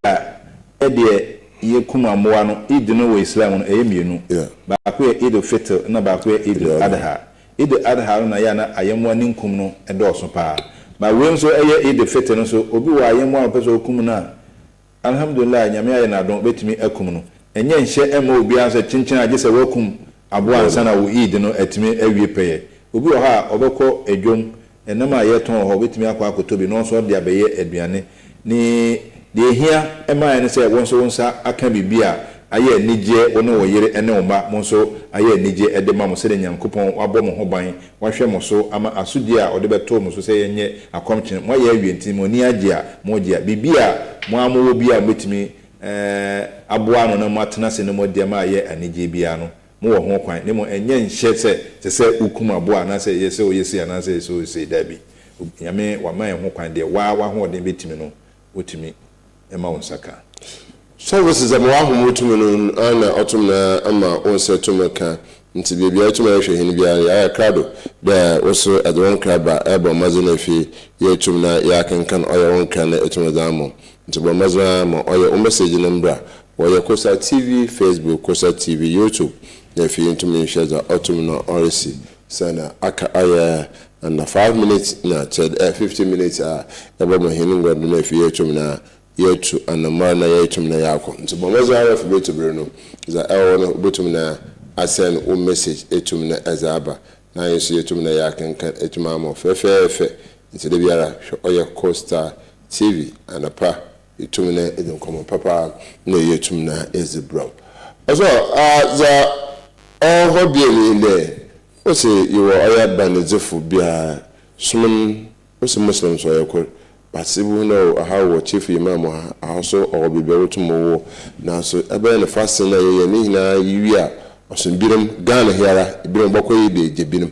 a de ye kuma moa no ide no we Islam no eyemienu ba ko ide fitr na ba ko ide adha na ya na ayemo ani nkum no edoso pa ba we nso eye ide fitr no so obi wa ayemo a peso okum na alhamdulillah nyame aye na don betimi akum no enye nhye ema obi anse chinchin agese wakum aboa ansa na wo id no atimi awie peye obi wo ha obekọ edwom enama ye ton ho betimi akwa akotobi no so de abeye aduane ni de here ema ene say won so wonsa aka bibia aye nigye woni wo yere ene wo ma mo so aye nigye ede ma mo se de nyankopon wabɔ mo ho ban wahwɛ mo so ama asodi a ode beto mo so sɛ yenye akomkyen mo aye awienti mo ni agye a mo gye bibia mo amowo bia metimi aboa no na mo atena se ne mo de ma aye anigye bia no mo wo ho kwan ne mo enye nhye se ukum aboa na se yese o yesi ana se so se dabi nyame wa man ho kwan de wa ho de betimi no otimi ema wonsaka services am wa homotumi no ana otumna ama onsetumeka nti bibia otuma hwe hin bia ya krado da oso adwon kraba ebo mazuna fi yetumna ya kankan oyo wonkan etumna damo nti bo mazuna ma oyo message number oyo kosa TV Facebook kosa TV YouTube na fi yetumna shaza otumna orisi sana aka aya and 5 minutes na 15 minutes ebo mo hin ngod na fi yetumna yetu anamara na yetum na yako nti bomezo ara for betu breno za ewo no betum na asend o message etum na azaba na yesu yetum na yakenkan etum amo fefe nti de biara oye Costa TV anapa etum na edem komo papa na yetum na ezebro also za hobby le o se you oya banezefo bia sunum o se muslim so yakor Pasibu no how chief imam also or be able to move now so ebe na fast na ye ni na yiwia osumbirim Ghana here birim boko yi de jebinum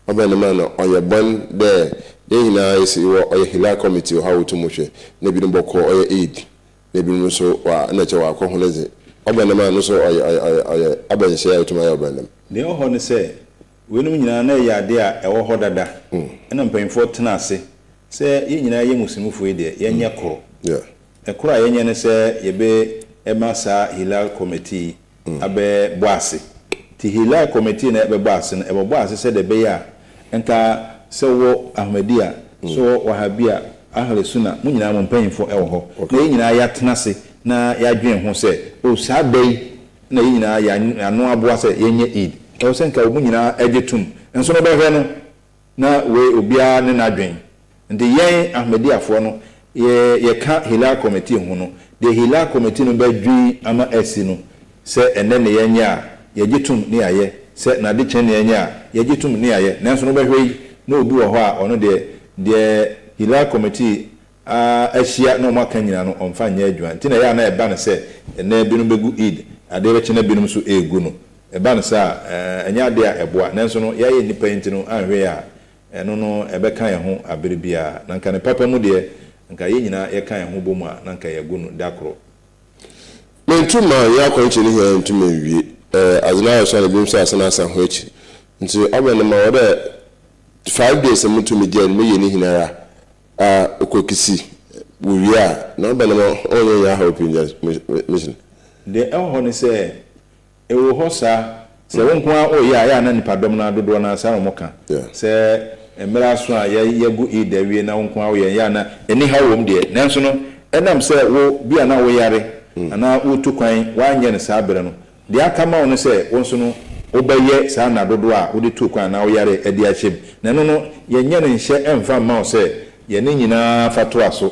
obe na man oye bon de hina isi wo oye hila committee how to mohwe na birim boko oye aid na birim so wa na che wa ko honeze obe na man so oye aben share to my obenam de ho ne se wenum nyina na ya de a ewo ho dada na mpanyfo tena ase se ye nyina ye muslimufu ide ye nya koro ekoro a ye nya ne se ye be emasa hilal committee abe boase ti hilal committee na ebe boase na ebe boase se de be ya enka se wo Ahmadiyya so wahabia ahle sunna mu nyina mo mpanyfo ewo ho na ye nyina ya tena se na ya dwen ho se o sa bei na ye nyina ya anu aboa se ye nya eid e se nka mu nyina egetum enso no be hwe no na we obia ne na dwen ndi yen Ahmadiyya fo no ye ka hilal committee ho no de hilal committee no badwi ama asi no se ene ne yenya ye gitum ne aye se na de chen ne yenya ye gitum ne aye nanso no behwe na obi wo ho a ono de hilal committee ahia no maka nyina no omfa nya adwa nti na ya na eba ne se ene bi no begu eid ade be chena bi no so egu no eba ne sa enya de a eboa nanso no ya ye nipa nti no anhwe ya eno no ebeka ye ho abere bia na nka ne papa mu de nka ye nyina ye kan ye ho bomu a na nka ye gu no dakro mentuma ya kwanche ni he ntuma wie azna ya so na bim sa asana asan ho echi nti obe ne ma wode 5 days mutumi je no ye ni hinara okokisi wo a na obe ne ma onye ya help in mission de ho ne se ewo ho sa se wonko a oya ya na nipa dom na dodo na sa mo kan se emra so a ye gu idawie na wonko a oya ya na eni ha wom de nanso no enam se wo bia na wo yare ana wo tu kwan wa nye ne sa bere no de aka ma wo se wonso no obaye sa na dodo a wo de tu kwan na wo yare edi ahyem na no no ye nye ne nhye emfa ma wo se ye ne nyina fato aso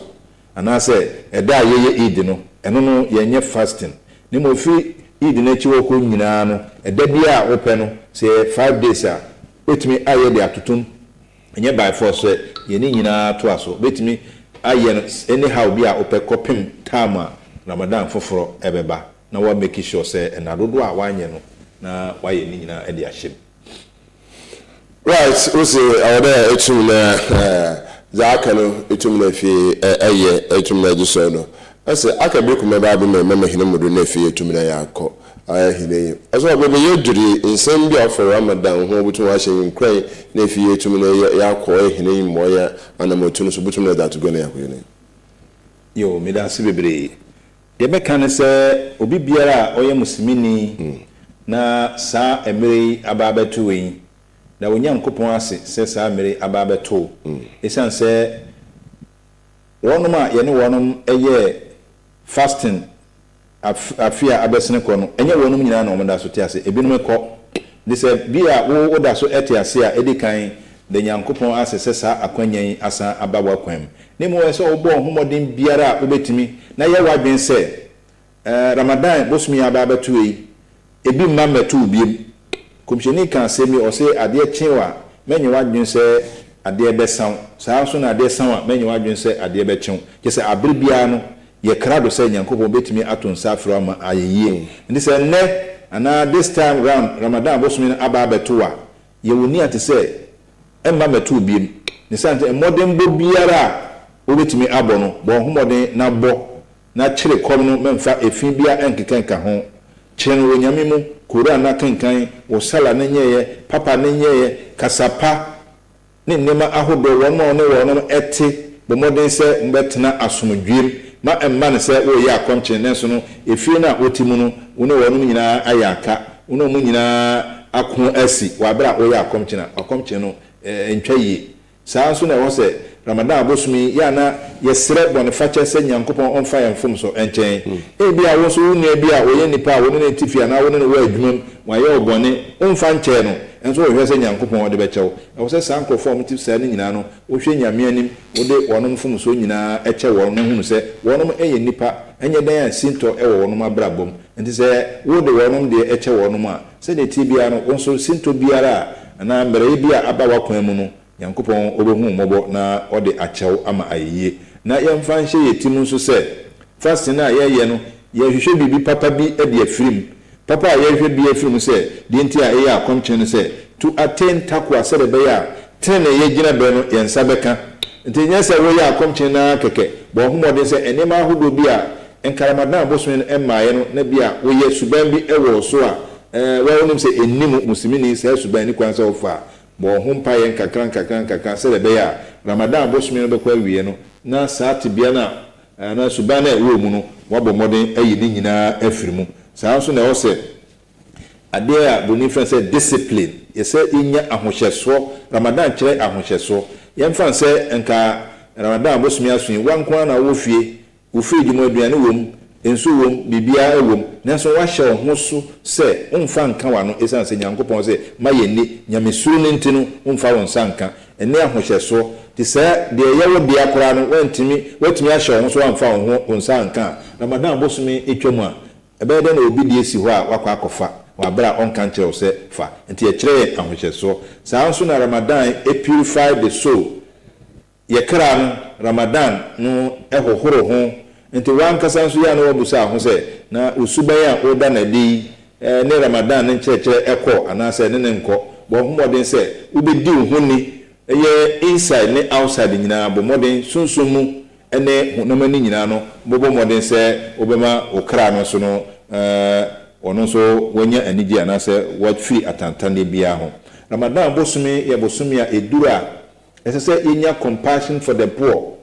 ana se eda ye id no eno no ye nye fasting ni mo fi id na chi wo ko nyina no eda bia wo pe no se 5 days a betimi aye de atotum enye by force ye ne nyina to aso betimi aye no anyhow bia wo pe kopim tama Ramadan foforo ebeba na wa make sure say na dodo a wanye no na wa ye ni nyina e de ahyem right we say awada etum na zaka no etum na fi eye etum na jiso no ase aka be kuma ba be mama hina mudo na fi etum na yakọ aya hine aso be ye duri nsem bi afọ Ramadan ho butu wa hye nkran na fi etum na yakọ hine moya anamotu no so butu na that go na yakọ ne yo me da se bebre de be kan se obi biara oye muslimini na sa emere ababetu wen da wonya nkopon ase se sa emere ababetu esan se wonum a ye ne wonum eye fasting afia abesene ko no enye wonum nyina na omda so te ase ebinum ko de se bia wo da so ete ase a edikan de nyankopon asese sa akwanyan asa abawa kwam ne mo we so obo homoden biara obetimi na ye wadwen se Ramadan bosmi ababatu yi ebi mametu biem komsheni kan semi o se ade chenwa menye wadwen se ade besan saa so na ade sanwa menye wadwen se ade bechen ke se abere bia no ye krado se nyankopon betimi atonsa afro ama ayeye ndi se ne ana this time round Ramadan bosmi ababatu a ye woni ate se emma metu biem ni sante modern bo biara obetimi abo no bo homodin na bo na kire kom no memfa efin bia enkekenka ho kire no nyame mu kora na kenkan wo sala na nyeye papa na nyeye kasapa ne nema ahodo wono ne wono ete bo modin se mbetena asomdwem ma emma ne se wo ye akomkye ne so no efin na otimu no wono wono nyina ayaka wono mu nyina akon asi wa bra wo ye akomkye no entwaye saa so na wo se Ramadan abosumi ya na yesre boniface se nyankopon on fa yemfom so enchen bia wo so unu bia oye nipa wo ne tifia na wo ne wo adwumam wa ye obone on fa nche no enso wo hwe se nyankopon wo de bechew wo se sanko form tif sa ne nyina no wo hwe nyame anim wo de wonom fom so nyina eche wo no hunu se wonom eye nipa enye dan asinto e wo wonom abrabom enti se wo de wonom de eche wonom a se de tibia no wo so sinto biara na mbere bia abawa kwan mu no yankopon obehu mobo na ode achew ama ayeye na yemfa nhye yetim nso se fast na ye no ye hwehwe bibi papa bi e de afirim papa ye hwehwe bi afirim se de ntia ye akomche no se to attain takwa se de be ya tene ye gina be no ye nsa beka ntinya se wo ye akomche na keke bo homode se enema ahodo bi a enkaramadan bosun emmaye no na bia wo ye suban bi ewo so a wo nim se ennimu muslimini se suban ni kwansa ofa bo hompa yen kakran se be ya Ramadan bosumi no be kwa wie no na saati bia na subana ewo mu no wabo moden ayi ni nyina afirimu saa so na wo se ade a boni friend say discipline yese inya ahohyeso Ramadan kire ahohyeso yemfa se enka Ramadan bosumi asun wankwa na wo fie dwuma aduane wom enso wom bibia ewom nanso wa hye ho so se umfa nka wa no esan se nyankopon se mayeni nyamesuru ne ntino umfa won sanka ene ahohyeso ti se de yewo bia kora no watimi ahye ho so amfa won sanka Ramadan bosumi etwam a ebede na obi die si ho a wakwa akofa wa bra on kan kire se fa enti ye kire ahohyeso saa nso na Ramadan purify the soul ye kra no Ramadan no ehohoro ho nti wan kasa nso ya na wabusa ho se na usuban ya oda na di ne Ramadan ne kyerɛkyerɛ ekɔ anase ne nkɔ bo homɔden se ubedi ho ni ye inside ne outside nyina bo modern sunsumu ene honamani nyina no bo modern se obema okra no so no ono so wanya anigi anase what free atantane bia ho Ramadan bosumi ye bosumi a edura esese inya compassion for the poor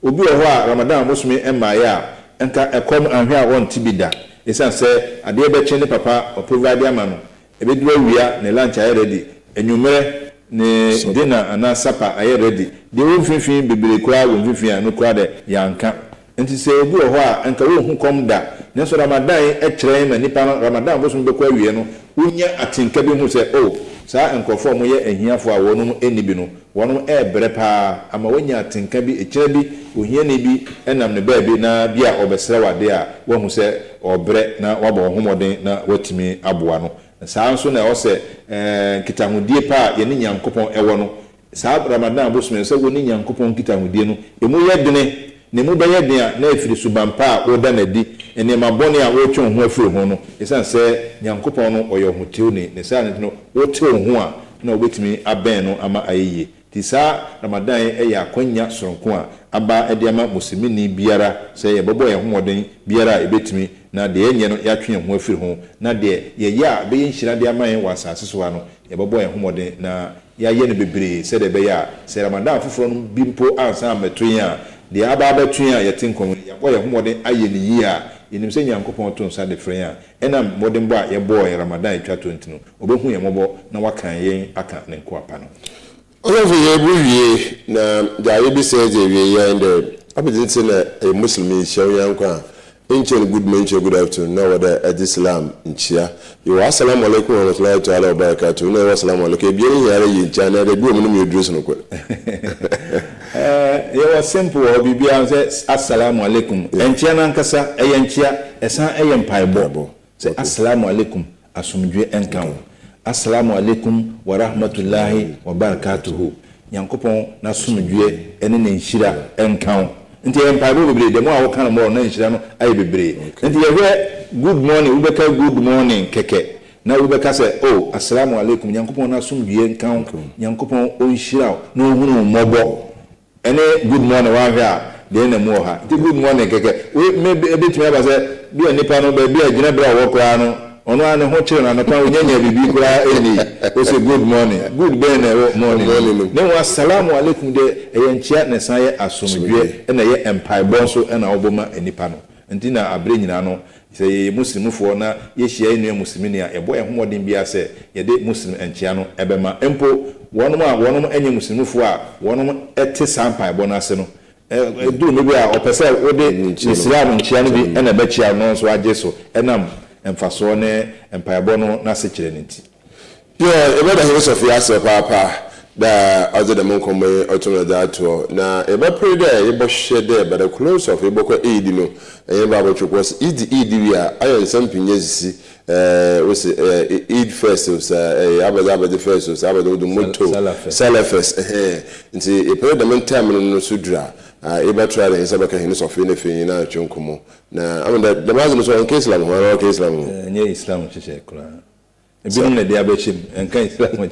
obi ho a Ramadan bosumi emaya enka ekom anhwe a won tibida esan se ade beche ne papa o provide amano ebedura wia ne lunch aye ready enwumere ne dinner ana supper aye ready de won finfin bibire kura won finfin anu kura de yanka enti se obi ho a enka wo hu kom da ne so Ramadan ekire ma nipa Ramadan bosumi be kwa wie no unya atinka bi hu se saa enkofo mo ye ahiafo a wonum enibi no wonum ebre pa ama wonya atinka bi ekire bi ohia ne bi enam ne baabi na bia obesere wade a wo hu se obre na wabo homoden na watimi aboa no saa nso na wo se kitahudie pa ye ne nyankopon ewo no saa Ramadan bosome se wo ne nyankopon kitahudie no emu ye dene ne mu beye den a na afiri subampa a woda na di ene mabone a wo twon ho afiri ho no esan se nyankopon no oyo hotew ne saa ne no wo tew ho a na obetimi aben no ama ayeye ti saa Ramadan eya akonya soronko a aba ede ama muslimini biara se ye bobo ye homoden biara ebetimi na de enye no ya twen ho afiri ho na de ye ya be yenhyira de ama yen wasase so ano ye bobo ye homoden na ya ye no bebre se de be ya se Ramadan foforo no bimpo ansa ametwen a de aba betwen a ye tinkom ya boye homoden aye ni yi a yenim se nyankopon to nsa de frɛ a ɛna modern bo a ye boye Ramadan etwa 20 no obehu ye mobo na wakan yen aka ne nko apa no ozo ye buwie na da ye bi se je wie ye ende abedinti na muslimi hyew yankwa Inchen good mention good afternoon. Now what Islam in Chia. You assalamu alaikum wa rahmatullahi ta'ala wa barakatuh. No assalamu alaikum. Bi yin yare yin China de do mu dress no ko. You was simple or be say assalamu alaikum. Enchia na nkasa eyenchia esan eyem paibo. Say assalamu alaikum asumdwe enkan. Assalamu alaikum wa rahmatullahi wa barakatuh. Yankopon na sumdwe ene ne nhira enkan. Nti empire bebre de mo a wo kan mo na nhira no aye bebre nti ye good morning we beka good morning keke na we beka say oh assalamu alaikum yankopon na sumdue nkan yankopon o nhira no hunu mobo ene good morning wa hwa de na mo ha nti good morning keke we me betumi aba say bi anipa no be bi agina bra wo kra no ono ane ho kire na napa onyanya bibi kra eni o say good morning good morning ne wa assalamu alaikum de eyenchia ne san ye asomdwe na ye empire bonso na oboma enipa no nti na abre nyina no say muslimfo na ye hia enu muslimini a ebo ehomodin bia say ye de muslim enchia no ebema empo wonom enye muslimfo a wonom ete sampai bonase no do no bia opese wo de islam enchia no bi na be chia no so age so enam emfaso ne empayebo no na se kire nti ebe da hebe sofia se papa da other the monkom otono da to na ebe pray there ebe hye there but the close of ebe ko eid no eye ba bo chukwo eid wi a ayo nsempinye sisi we say eid first so abada first so abada do moto salafes nti ebe da mentam no sudra ebe try the sabaka hin sofia ne fin na chunkomo na amanda the mazno so in case Islam ho case Islam nye Islam cheche kura ebi na dia bechim enkan Islam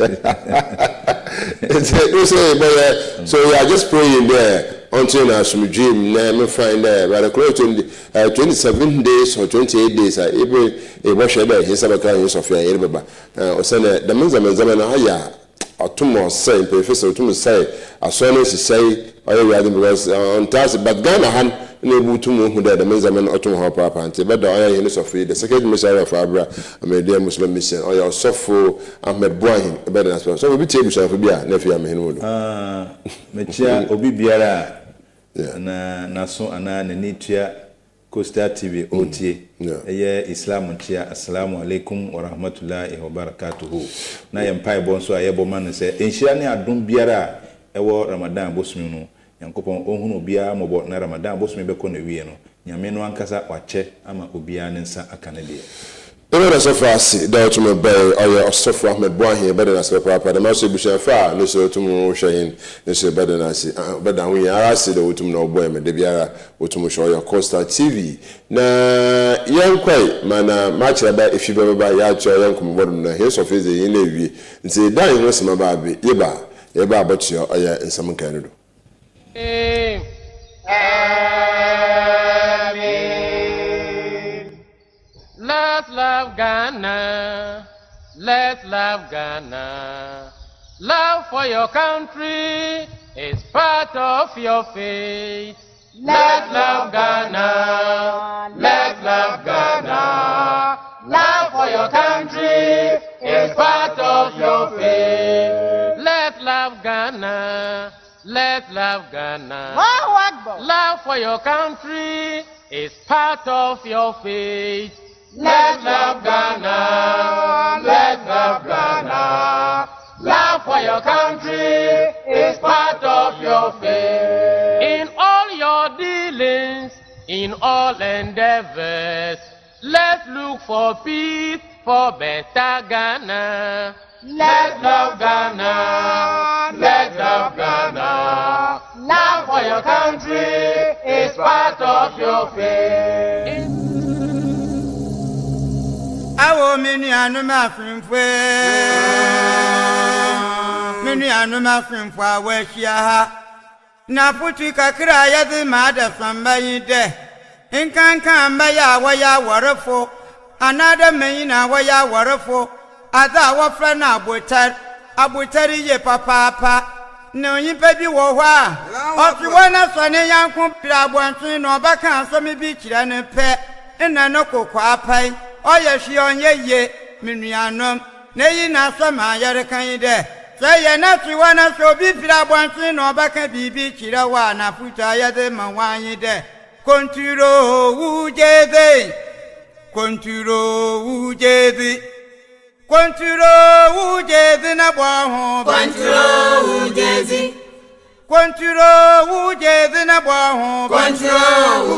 so we are just praying there until now some dream na me find there by the close 27 days or 28 days ebe share there hisa baka hin sofia yere baba o say the menza na haya atomo say professor atomo say asone say oya yadi because on task but Ghana han na ebutu mu hu da menza men otomo ho papa ante beda oya hin sofia the second missionary of Abura Ahmadiyya Muslim mission oya OSOFO AHMAD BOAHENG beda na so we tie bushafo bia na afia me hin wo mechia obi biara na so ana na nitua Costa TV otie eye Islam ntia assalamu alaikum wa rahmatullahi wa barakatuh na yempai bonso ayebo man se enhira ne adom biara ewo Ramadan bosumi no yankopon ohunu biara mobo na Ramadan bosumi beko na wie no nyame no ankasa wache ama obiara ne nsa aka ne de ebe so fast da otumo bay oya OSOFO AHMAD BOAHENG beda na se papa da maso busha fa no so otumo hwehin ne se beda na si beda hu ya arase da otumo na oboy me de biara otumo show ya Costa TV na yankwai mana match ba ifi baba ya cho yankom bodu na he so feze yin na wie nti dan ho sema ba be yeba abotio oya nsam kan do Let's love Ghana. Let's love Ghana. Love for your country is part of your faith. Let's love Ghana. Let's love Ghana. Love for your country is part of your faith. Let's love Ghana. Let's love Ghana. Love for your country is part of your faith. Let's love Ghana. Let's love Ghana. Love for your country is part of your faith. In all your dealings, in all endeavors, let's look for peace, for better Ghana. Let's love Ghana. Let's love Ghana. Love for your country is part of your faith. Awo mini anuma fimfwe awashia ha na putu kakra yadi mada famba yide inkanka mbaya waya warafo anada meina waya warafo ada wafra na abutari ye papa no yimpa bi wo hwa ofi wana sone yanku pirabwantu no baka so mi bi kira ne pe ina no kokwa apai oya shi onye ye minuanom neyi na sama yare kan ide say ye na ti wana so bi pirabwantu no baka bibi kira wa na puta ya de manwanyi de Konturo ujede, konturo ujede, konturo ujede na boho. Konturo ujede, konturo ujede na boho. konturo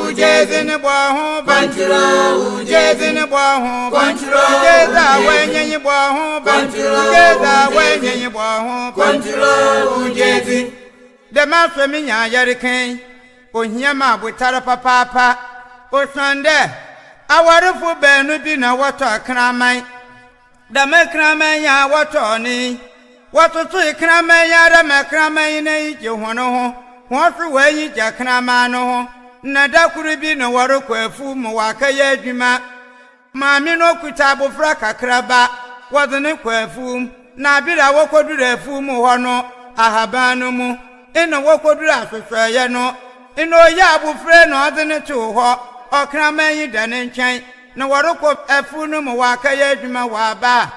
Ujede na boho. konturo Ujede na boho. konturo Ujeda wenye boho. Ujeda wenye boho. konturo ujede. The master minya yarikin. Ohiyama butara papa osande awarefo benu bi na woto kraman da me kraman ya woto ni woto to kraman ya da me kraman na ije hono ho woso wanyi ja kraman no ho na da kuru bi na wareko afu mu waka ya adwuma maami no kuta abofra kakraba wodene kwafu na bira wokodura afu mu ho no ahabanu mu ina wokodura asosɔye no ino ya abufre no adene to ho okraman yi dane nkyɛn na wɔrekɔ afu no mu waka ya adwuma wa ba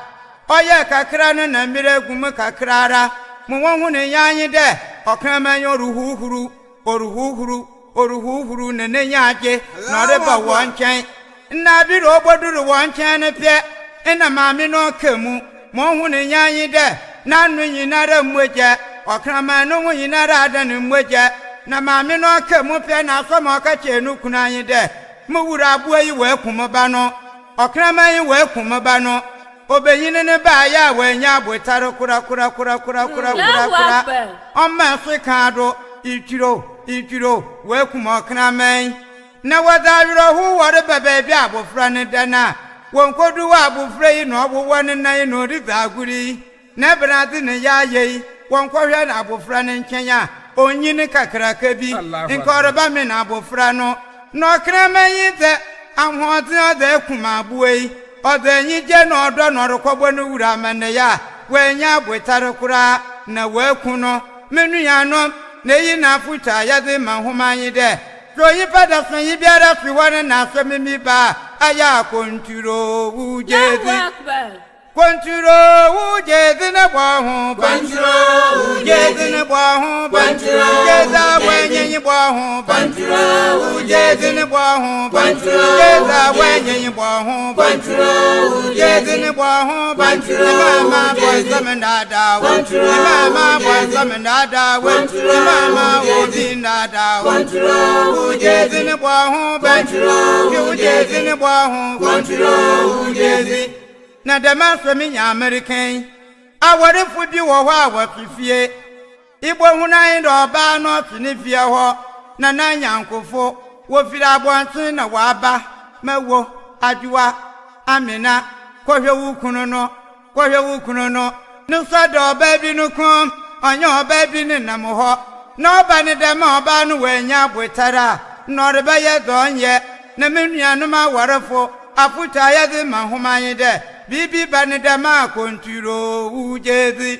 ɔyɛ kakra no na mmira gumu kakrara mu wɔhu ne yanyi dɛ okraman yi oruhuhuru ne ne nyaagye na ɔreba wɔn nkyɛn na bi ro boduru wɔn nkyɛn ne pɛ ina maame no kamu mu wɔhu ne yanyi dɛ na no nyinara mmogya okraman no nyinara adane mmogya na maame no kamu pɛ na asɔm ɔka kyɛ no kunanyi dɛ mu wura aboa yi wɔ akumba no okraman yi wɔ akumba no obenyine ne ba ya wanya abotare kura ɔma so ka do itwiro wɔ akuma okraman na wadawiro ho wɔre baba bi abofra ne dana wonkodu wa abofra yi no ɔbowɔ ne nan no ri zaguri na brade ne yayi wonkɔhwɛ na abofra ne nkyɛn a onyine kakraka bi nkɔrɔba me na abofra no na okraman yi dɛ ahoɔden ɔda akuma aboa yi ɔda anyigye na ɔdɔ na ɔrekɔbɔ no wura amane ya wanya abotare kura na waku no menua no na yi na afuta yɛde ma homa yi dɛ so yi pada so yi biara fi hɔ ne na asɛm mi ba aya konturo wujedi konturo wujedi ne bɔho konturo wujedi ne bɔho konturo wujeda wenyenyi bɔho konturo wujedi ne bɔho konturo wujeda wenyenyi bɔho konturo wujedi ne bɔho mama bɔnsɛm dada mama bɔnsɛm dada mama obi dada wujedi ne bɔho wujedi ne bɔho wujedi na dema so mi nya American awarefo bi wo ho awafifie ibo hunan do ba no tini fie ho na na nyankofo wo fira abonten na waba mawo adwa amena kohwe wukunu no no so do ba bi no kom onye oba bi ne nam ho na oba ne dema oba no wanya botara no reba ye donye na menuanu ma warefo afuta ya de mahoman de bibi banidama konturo wujedi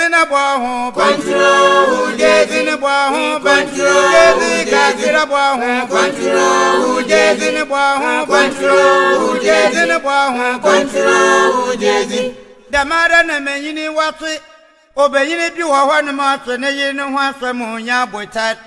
na bɔho konturo wujedi ne bɔho wujedi kakira bɔho wujedi ne bɔho wujedi ne bɔho wujedi damara na menyini wate obenyini bi wɔ hɔ ne ma so ne yi ne ho asɛm onya botat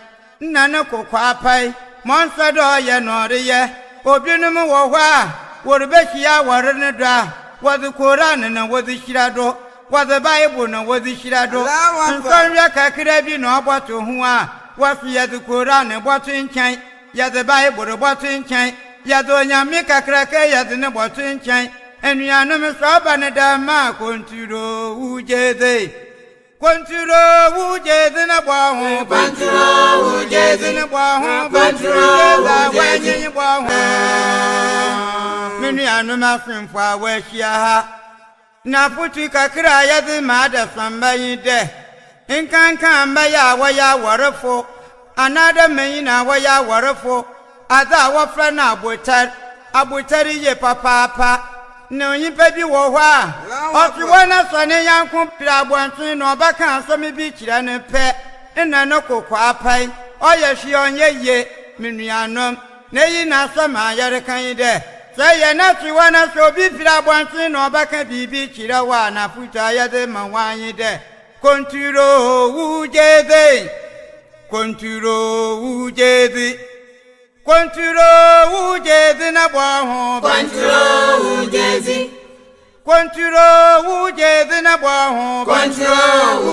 nna ne kokɔ apai monsa do ye noriye obinum wo hɔ a worbekia wore ne do a wode Koran na wode shirado wode Bible na wode shirado nsonwe kakra bi na oboto ho a wasu ye de Koran boto nkyɛn ye de Bible boto nkyɛn ye de onyame kakra ka ye de ne boto nkyɛn enuanom so ba ne da ma konturo wujede na bɔho konturo wujedi ne bɔho konturo wujedi bɔho menuanom asomfo a wɔahyia ha na fotu kakra yɛde ma ada samba yi dɛ nkanka mbɛyɛ a wɔyɛ awarefo anada manyi na wɔyɛ awarefo ada a wɔfrɛ no abotare ye papaapa na onyimpa bi wɔ hɔ a ɔte wɔ na sɔ ne yanko pira abɔnten na ɔbɛka asɛm bi kyerɛ ne pɛ nna no kokɔ apai ɔyɛ hwee ɔnyɛ ye menuanom na yi na asɛm a yɛreka yi dɛ sɛ yɛ na te wɔ na sɛ obi pira abɔnten na ɔbɛka biribi kyerɛ wɔ a na futa yɛde ma wanyi dɛ konturo wujede Konturo ujezi. Konturo ujezi na bwaho. Konturo ujezi. Konturo ujezi na bwaho. Konturo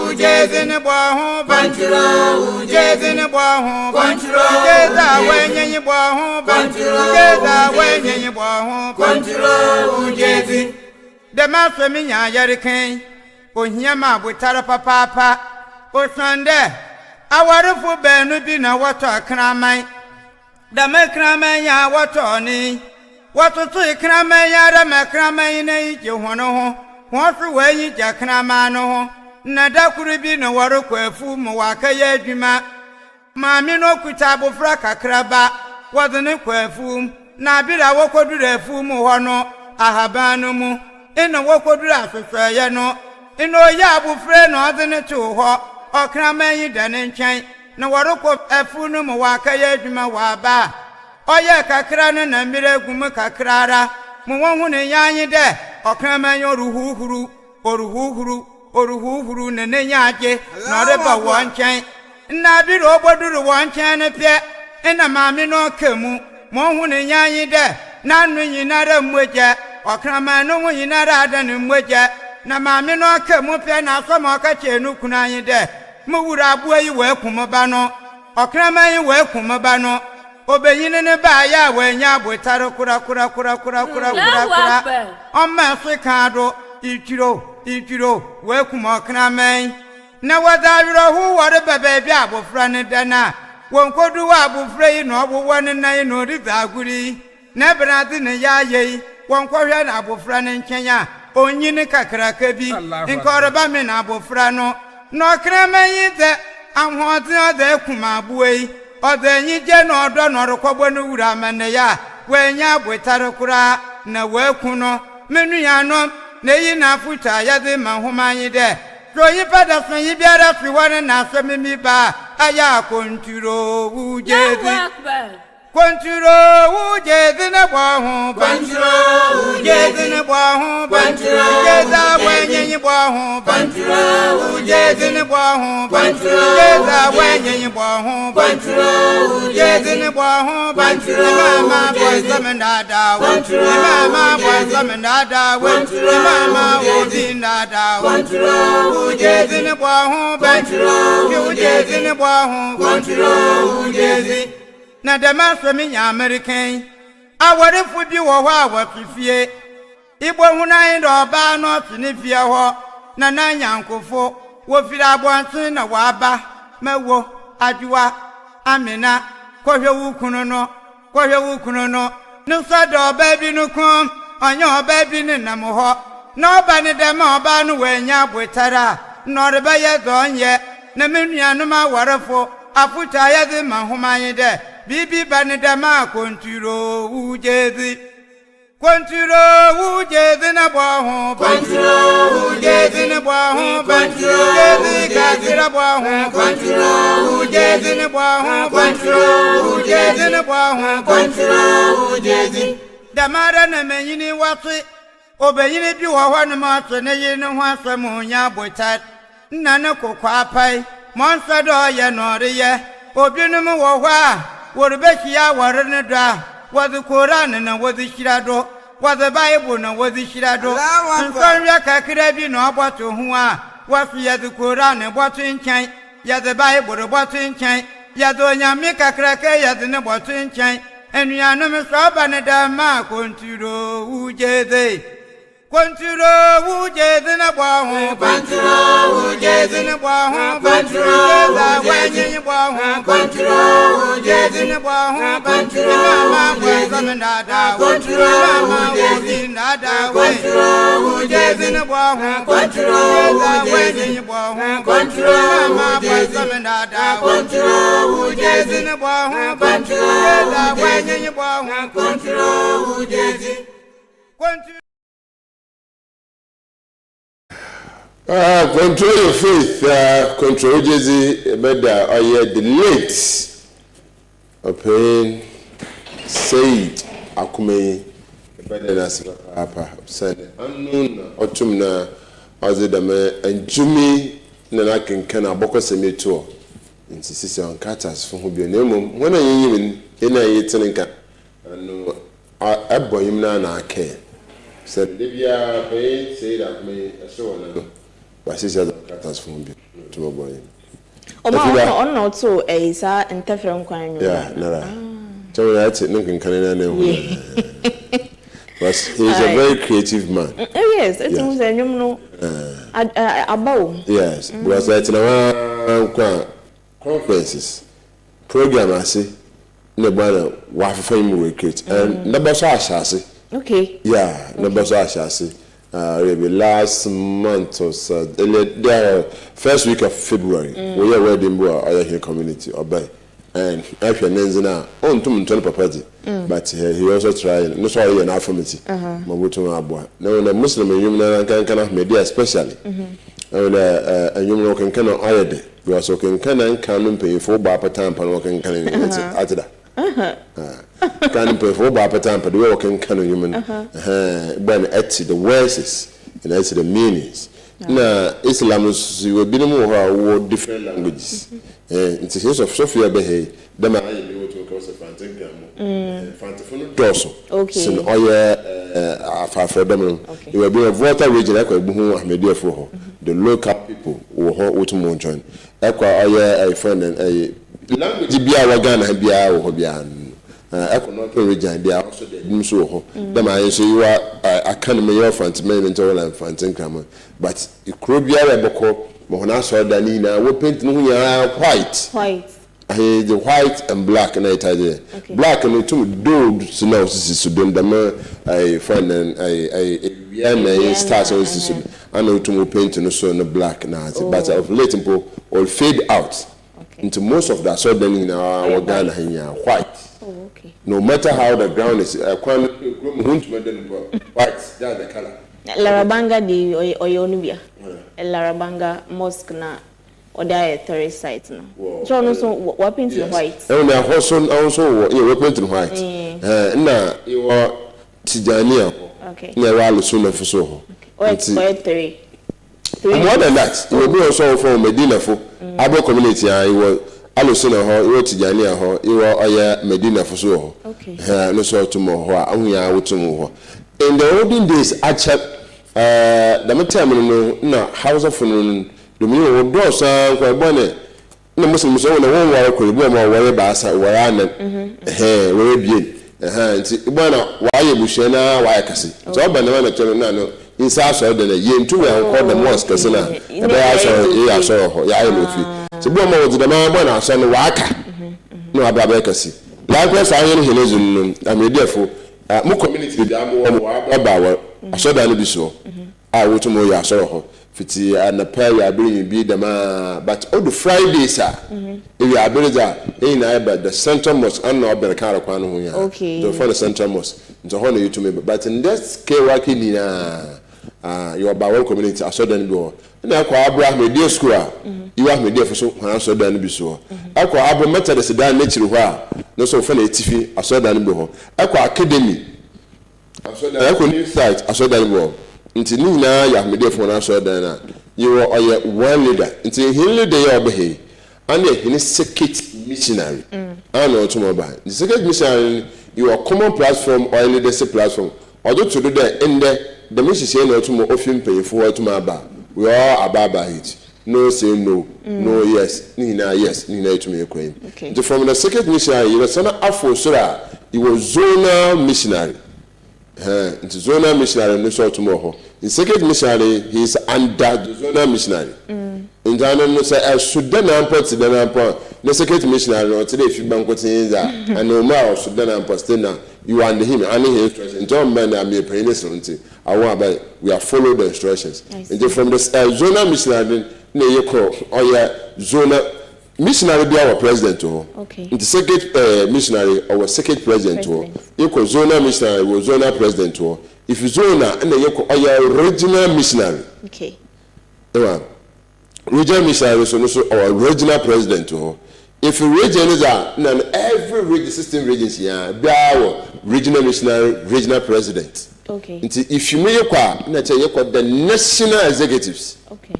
Ujezi na bwaho. Konturo Ujezi na bwaho. Konturo Ujeza wenye bwaho. Ujeza wenye bwaho. Konturo ujezi. Dema feminya yariken. Ohia ma butara papa. Osande. Awarufu benu bi na wato akraman. Dama kraman ya wato ni. Wato tu kraman ya dama kraman na ije hono ho. Wato weyi ja kraman no ho. Na dakuru bi na waru kwafu mu waka ya adwuma. Maami no kuta abofra kakraba. Wado ne kwafu na bira wokodura afu mu hono ahabanu mu. Ina wokodura asoseye no. Ina oya abofra no ade ne to ho. Okraman yi da ne nkyɛn na wɔrekɔ afu no mu waka yɛ adwuma wɔ aba ɔyɛ kakra no na mmiri agum kakra ara mo wɔn ho ne yanyi dɛ ɔkraman yi oruhuhuru ne ne nyaagye na ɔreba wɔn nkyɛn nna bi ro oboduru wɔn nkyɛn ne pɛ na maame no ka mu mo ho ne yanyi dɛ na no nyinara mmogya ɔkraman no ho nyinara ada ne mmogya na maame no ka mu pɛ na asɔm ɔka kyɛ no kunanyi dɛ mo wura aboa yi wɔ akum ba no ɔkraman yi wɔ akum ba no obeyini ne ba ya wɔ anya abotare kura ɔma se ka do itwiro wɔ akum ɔkraman na wɔda werɛ ho wɔre bɛbɛ bi abofra ne dana wɔn kodu wɔ abofra yi na ɔwɔ ne nan na ɔde zaguri na brade ne ya yei wɔn kɔhwɛ na abofra ne nkyɛn a onyini kakraka bi nkɔrɔba me na abofra no na ɔkraman yi dɛ ahoɔden ɔda akum aboa yi ɔda anyigye na ɔdɔ na ɔrekɔbɔ no wura amanneya wɔanya abotare koraa na wɔaku no me nuanom na eyi na afuta yɛde ma nhoma yi dɛ Royi pada so yi biara fi wane na asɛm mi ba aya konturo ujezi Konturo ujezi ne bwaho Konturo ujezi ne bwaho Konturo ujeza wenye bwaho Konturo ujezi ne bwaho Konturo ujeza wenye bwaho Konturo ujezi ne bwaho mama bwanza mendada mama bwanza mendada mama odi ndada Konturo ujezi ne bwaho ujezi ne bwaho Konturo ujezi na dama mi nya American awarefu bi wo ho awafifie igbo hunan do ba no tini fie ho na na nyankofo wo firi abonten na waba mawo adwa amena kohwe wukunu no no sado ba bi no kum onye oba bi ne nam ho na oba ne dama oba no wanya botara no reba ye donye na menuanum awarefo afuta ye de mahoman de Bibi banidama konturo ujezi na bwaho Konturo ujezi na bwaho ujezi kakira bwaho ujezi na bwaho ujezi na bwaho Konturo ujezi damara na menyini wase obenyini bi wo ho ne ma so ne yi ne ho asem nya botat nna ne kokwa pai monsa do ye no re obinum wo ho a Worbeshia warne da was the Koran and was the Shirado was the Bible and was the Shirado and Sonia Kakirabi no what to Hua was ya the Koran and what in chain ya the Bible what in chain ya donya mika kraka ya the what in chain and ya no sabanada ma konturo ujeze Konturo ujeze na bwaho Konturo ujezi na bwaho Konturo ujeze bwaho Konturo ujezi na bwaho Konturo mama ujezi bwaza ndada Konturo mama ujezi ndada Konturo ujezi na bwaho Konturo ujezi bwaho Konturo mama ujezi bwaza ndada Konturo ujezi na bwaho Konturo ujezi bwaho Konturo ujezi Control your faith, control Jezi, better, or yet the late Open Said Akume, better than Papa, said unknown autumn, as the man and Jimmy Nanakin can a bocca semi tour. nti sisi on Carters fo ho bi na emom wona yeyim ina yetenka no aboyim na ake said Libya pay say that me so na but sisi on Carters fo bi to boy on not so isa interfere kwan nyu yeah nara so that's it nkin kan na hu but he's a very creative man. Yes, it was a no about. Yes, because that's now conferences program I see no bana wa fa mu recruit and number so ashase. Okay. Yeah, number so ashase. Maybe last month or so the first week of February we are wedding boy here community obey. And if you're Nenzina, on to Munton Papati, but he also tried, no sorry, an affirmative. Mabuto Abua. Now, the Muslim and human can of media, especially. And a human can cannot hire we also can pay for Bapa Tampa and can at that. Can pay for Bapa Tampa, the working can human. When at the words and that's the meanings. Now, Islam will be more different languages. It's a case of Sophia Behe, the man I knew to cause a phantom dorsal. Okay. So, far for them. You will be a water region, Ahmadiyya for the local people who are to join. A friend and a language be our Ghana and be our Hobian. Economic region, they are also the Muso. The man say you are a cannon of Fantaman and Toll and Fantan Crammer. But you could be a boko, Mohana saw Danina, we paint white. White. The white and black, and I tell you. Black and the two dudes, synopsis to them, the man, a friend and a stars on I know to paint and so on the black now, but of late all fade out into most of that, so then in our Ghana white. Okay. No matter how the ground is, white, that's the color. Larabanga di Oyonubia. Larabanga Mosque na Oda tourist site no. So no so what painting white. And also you painting white. Na you are Tijania. Okay. Near Rally soon for so. It's 3. More than that, you will be also from Medina for Abo community. I will. Alusina ho iwo Tijania ho iwo oya Medina for so. Okay. No so to mo ho ahuya wotumu ho. In the olden days actually the matter no house of no the me wo do so kwa bone na muslim so na won ware ko ibo ma ware ba asa ware na ware bie nti ibo na wa ye buhwe na wa ya kase so ba na na chero na no insa so de na ye ntu we call the mosque kase na e ba ya so ho ya ye no fi so bo ma wo de ma bo na so no wa aka no ababa kase likewise I hear Helezun Ahmadiyya mu community dey am wo aba asoda no bi so a wo to mo ya so ho fiti anapa ya bring bi dem but all the Fridays if you are beliza in the central mosque and no be kan akwa no ho ya so for the central mosque nto ho no you to me but in this ke waki ni na your Bawa community asoda no bi ho na akwa Abura Ahmadiyya school you Ahmadiyya for so han asoda no bi so akwa Abura Methodist dan na chiri ho a no so for na etifi asoda no bi ho akwa academy asoda akwa new site asoda no bi ho nti ni na ya Ahmadiyya for na asoda na you are one leader nti hin leader ya obehe and hin secret missionary and no to mobile the secret missionary you are common platform or leadership platform although to do that in the mission say no to mo ofin pay for to aba we are ababa it no say no no yes ni na yes ni na to me ekwen nti from the secret missionary you are sana afo sura you were zonal missionary into zonal missionary no so to mo in secret missionary he is under the zonal missionary in Ghana no say Sudan import the secret missionary no today if you banquet in that and OMAR Sudan import now you under him and his instructions John man am a president I want about we are follow the instructions and from the zonal missionary na yeko oya zonal missionary be our president okay in the secret missionary our secret president yeko zonal missionary was zonal president if you zona and yeko oya regional missionary okay regional missionary so our regional president if you region is every region system regions here be our regional missionary regional president okay if you make kwa na tell you the national executives okay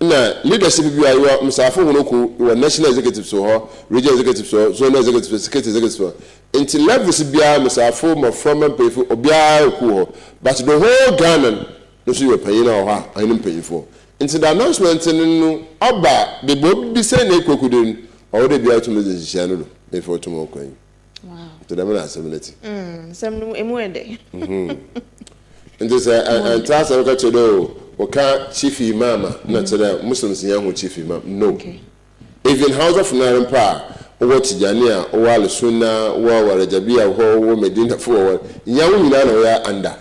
na leadership bi ayo msafo honoku wo national executive so ho regional executive so zone executive state executive so until levels bia msafo mo from payfo obia ku ho but the whole Ghana no so you pay na ho a anu payfo until the announcement no oba be bi say na ekokudin o de bia to message share no before tomorrow kwan wow to the man assembly some emu ede until say and trust ka chedo Oka chief imam na tere Muslims yan chief imam no okay. Even house of Narampa owo tijani a owo alsunna owo warajabia owo medina fo yan nyina na ya under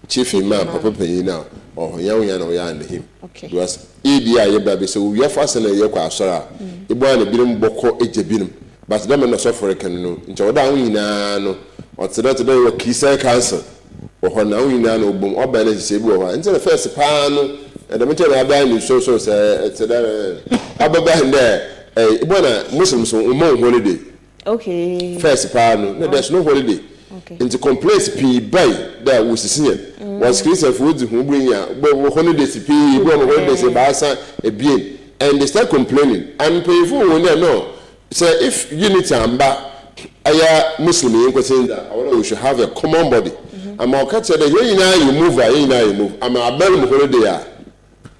chief imam papa panyina o yan nyina na ya under him okay because ebia ye ba be so we fast na ye kwa asora ibo na birim boko ejebinim but them na suffer kan no nche oda nyina no o tere tere wo kisa council o na nyina na obom oba na se bi o ha nte first pa no and me tell you about you so say today ababa hande ibona Muslims on holiday okay first pa no there's no holiday okay into complaints p by that was senior was Christian food who bring ya holidays p holidays baasa ebien and they start complaining and payful when no say if unity amba aya Muslim in question that we should have a common body I'm okay to the you move I'm a bel holiday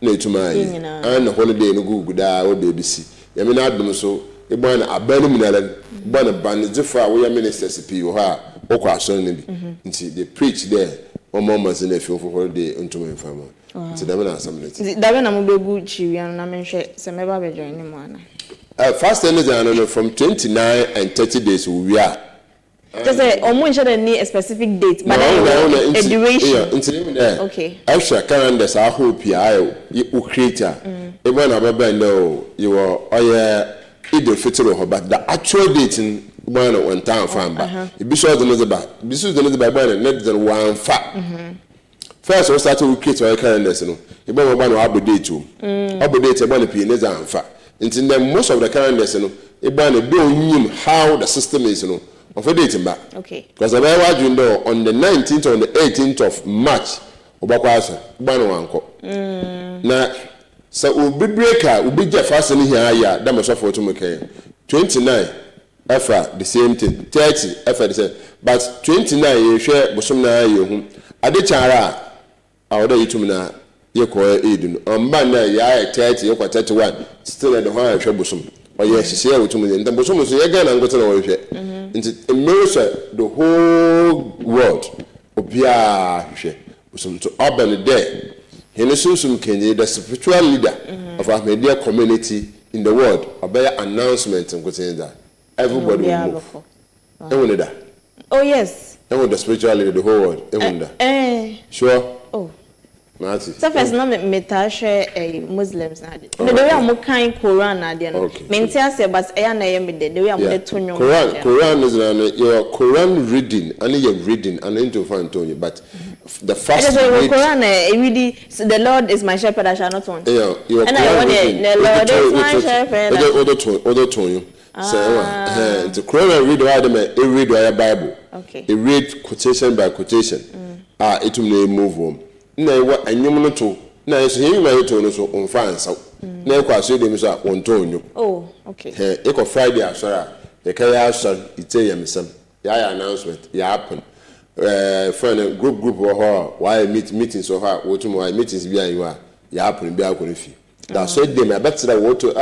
na etumai and holiday no good o BBC ya me na adum so e bo na abanu minala bo na banjefa we ministers pi wo ha o kwa so na bi nti they preach there omo mazin na fi for holiday ntuma infama nti da me na assembly da be na mo begu chiwia na me hwe se me ba be join ni mo ana fast energy from 29 and 30 days we are just say almost any a specific date but a duration okay extra calendars I hope you creator even ababa no you are either fitro ho but the actual date in one time fan ba be sure the no ba net than one fa first we start to create our calendars no e ba no update o update e ba no pie ne za fa until then most of the calendars no e ba no be onyim how the system is no of a date back. Okay. Because I know on the 19th or the 18th of March, Obakwasa, Bano Now, so we breaker, we be just fastening here, that must offer to make 29 effort, the same thing, 30 effort the same. But 29 you share Bosumna you. Adichara, I order you to me now, you call Eden. On Banda, ya 30, you 31, still at the higher Shabusum. Or yes, she share with me, and the Bosum is again and go to the into the whole world obia hwe so to urban there he no sum kenye the spiritual leader of Ahmadiyya community in the world obey announcement and go say that everybody will move that oh yes the spiritual leader the whole world sure oh Mati. So first no meta share Muslims na de. The way am kan Quran na de no. Me ntia say but e na ye me de way am de to nyom. Quran is your Quran reading and your reading and into find Tony but the first read Quran really the Lord is my shepherd I shall not want. Yeah, your and I want the Lord is my shepherd. Other Tony. So the Quran read why read your Bible. Okay. It read quotation by quotation. It will move home. Na ewa anyum no to na yeso he ma yeto no so onfa ansaw na ekwa so dem so onto onyo oh okay eko Friday asora ye kaya asor ite yemsem ya announcement ya happen friend group ho why meetings so ha wotum why meetings bi anwa ya happen bi akon fi that so dem abetra woto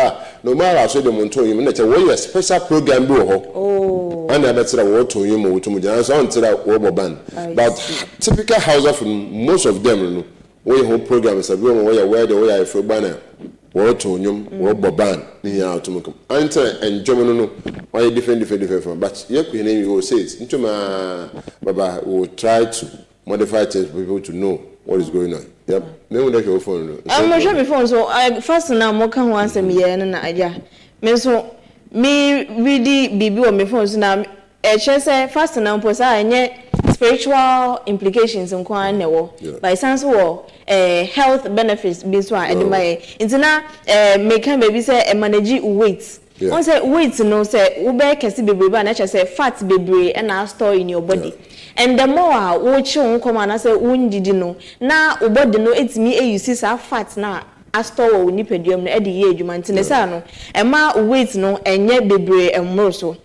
no matter so dem onto onyo na che wo special program bi ho oh and abetra woto onyo mo wotum jan so ontra wo boban but typical house of most of them no we whole program is abi we where the way for banner woto onyo wo boban ni ya otum anta enjoy no why different from but ye ku ne you say ntoma baba will try to modify things for people to know what is going on. Yep. Me when your phone. I'm sure before so I first now mo kan wan sem ye na aja. Me so me really bibi on me phone so na say first now po say anye spiritual implications nko an ne wo. By sense wo health benefits bi so a edema intina me kan baby say manage weight. On say weight no say wo be kesi bebre ba na say fat bebre and na store in your body. And the more wo chi won come na say won didi no na wo body no etimi use sa fat na astor wo nipadua no e de ye adwuma ntine sa no e ma weight no enye bebre emro so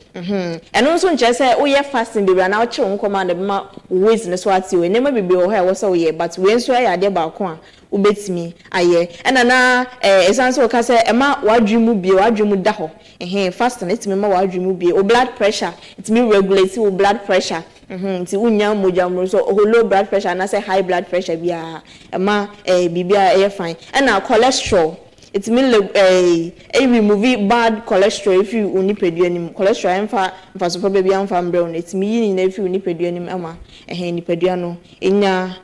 eno nso nche se wo ye fasting bebre na wo kire wo command ma weight no so ati we nema bebre wo ha wo se wo ye but we nso ya de ba ko a ubetimi aye ena na esanse wo ka se e ma wadwemu bie wadwemu da ho fasting etimi ma wadwemu bie o blood pressure etimi regulate wo blood pressure ti unya moja mo so low blood pressure na say high blood pressure bia e ma bibia e fine ena cholesterol it mean remove bad cholesterol if you unipedua nim cholesterol emfa so probably amfa mbrew it mean na if you unipedua nim ama nipedua no enya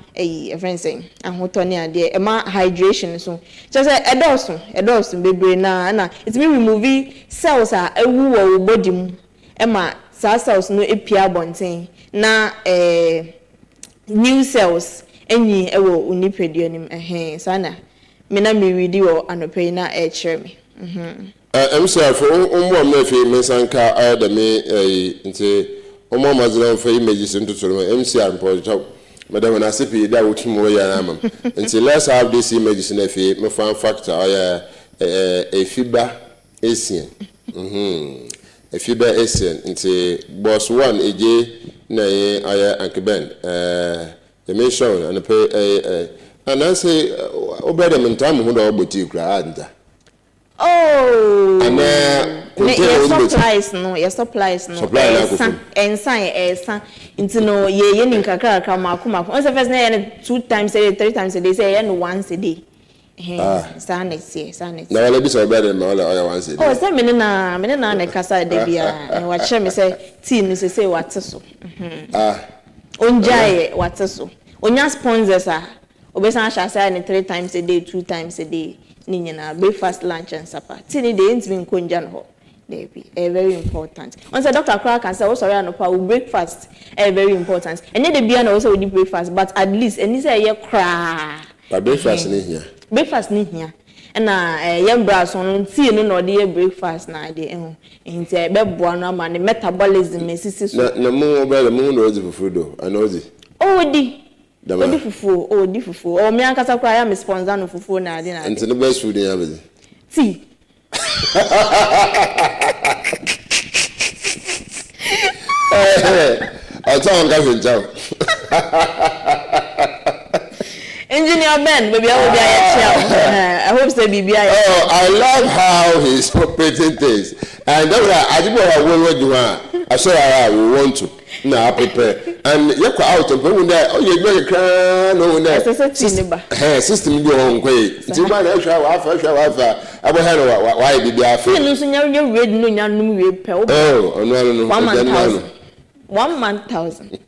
friend saying ahoto ne ade e ma hydration so just edoso bebre na it mean remove cells a ewu wo body mu e ma cells no epia bonten na new cells enyi ewo unipedua nim sana mina mi ready wo anope na chere me MCR for umwa mefe mesanka ayada me nti umwa mazira for images into to MCR mpo madam na sipi da wotumo ya na am nti let's have this images na fe me fan factor oya efiba esien efiba esien nti boss 1 eje na ye aya ankeben the mission and pay and I say obere mentam hu da oboti kra anda and yes supplies no ensan into no ye ninkakra kra makoma on the first na 2 times a day 3 times a day say and once a day next year na wala bi so obere ma wala once a day say me na na kasa de bia wa che me say team say wateso onjaye wateso onya sponsors obesan shasa ni 3 times a day 2 times a day ni nyina breakfast lunch and supper tini dey ntimi nkonja no dey be very important once Dr. Kra can say o sorry anopa we breakfast very important enye dey bia na o say we breakfast but at least eni say ye kra breakfast ni hia na yembra so no tea no na dey breakfast na dey nti e be boa no ama ne metabolism esisi so na mu be mu no odi fufudo anozi Odi fufu. O me ankasa kwa ya me sponsor no fufu na ade na. Nti the best food ya be. Tea. I tell you guys Engineer Ben, baby, I will be I hope say BBI. Oh, I love how he's operating things. And that's I think what you want. I saw we want to. Na prepare and you go out of when there oh you make a crown no there system go on kwai ti ma na hwa wa fa abo he no why be be afa no so nya read no nya num we pe oh no 1,000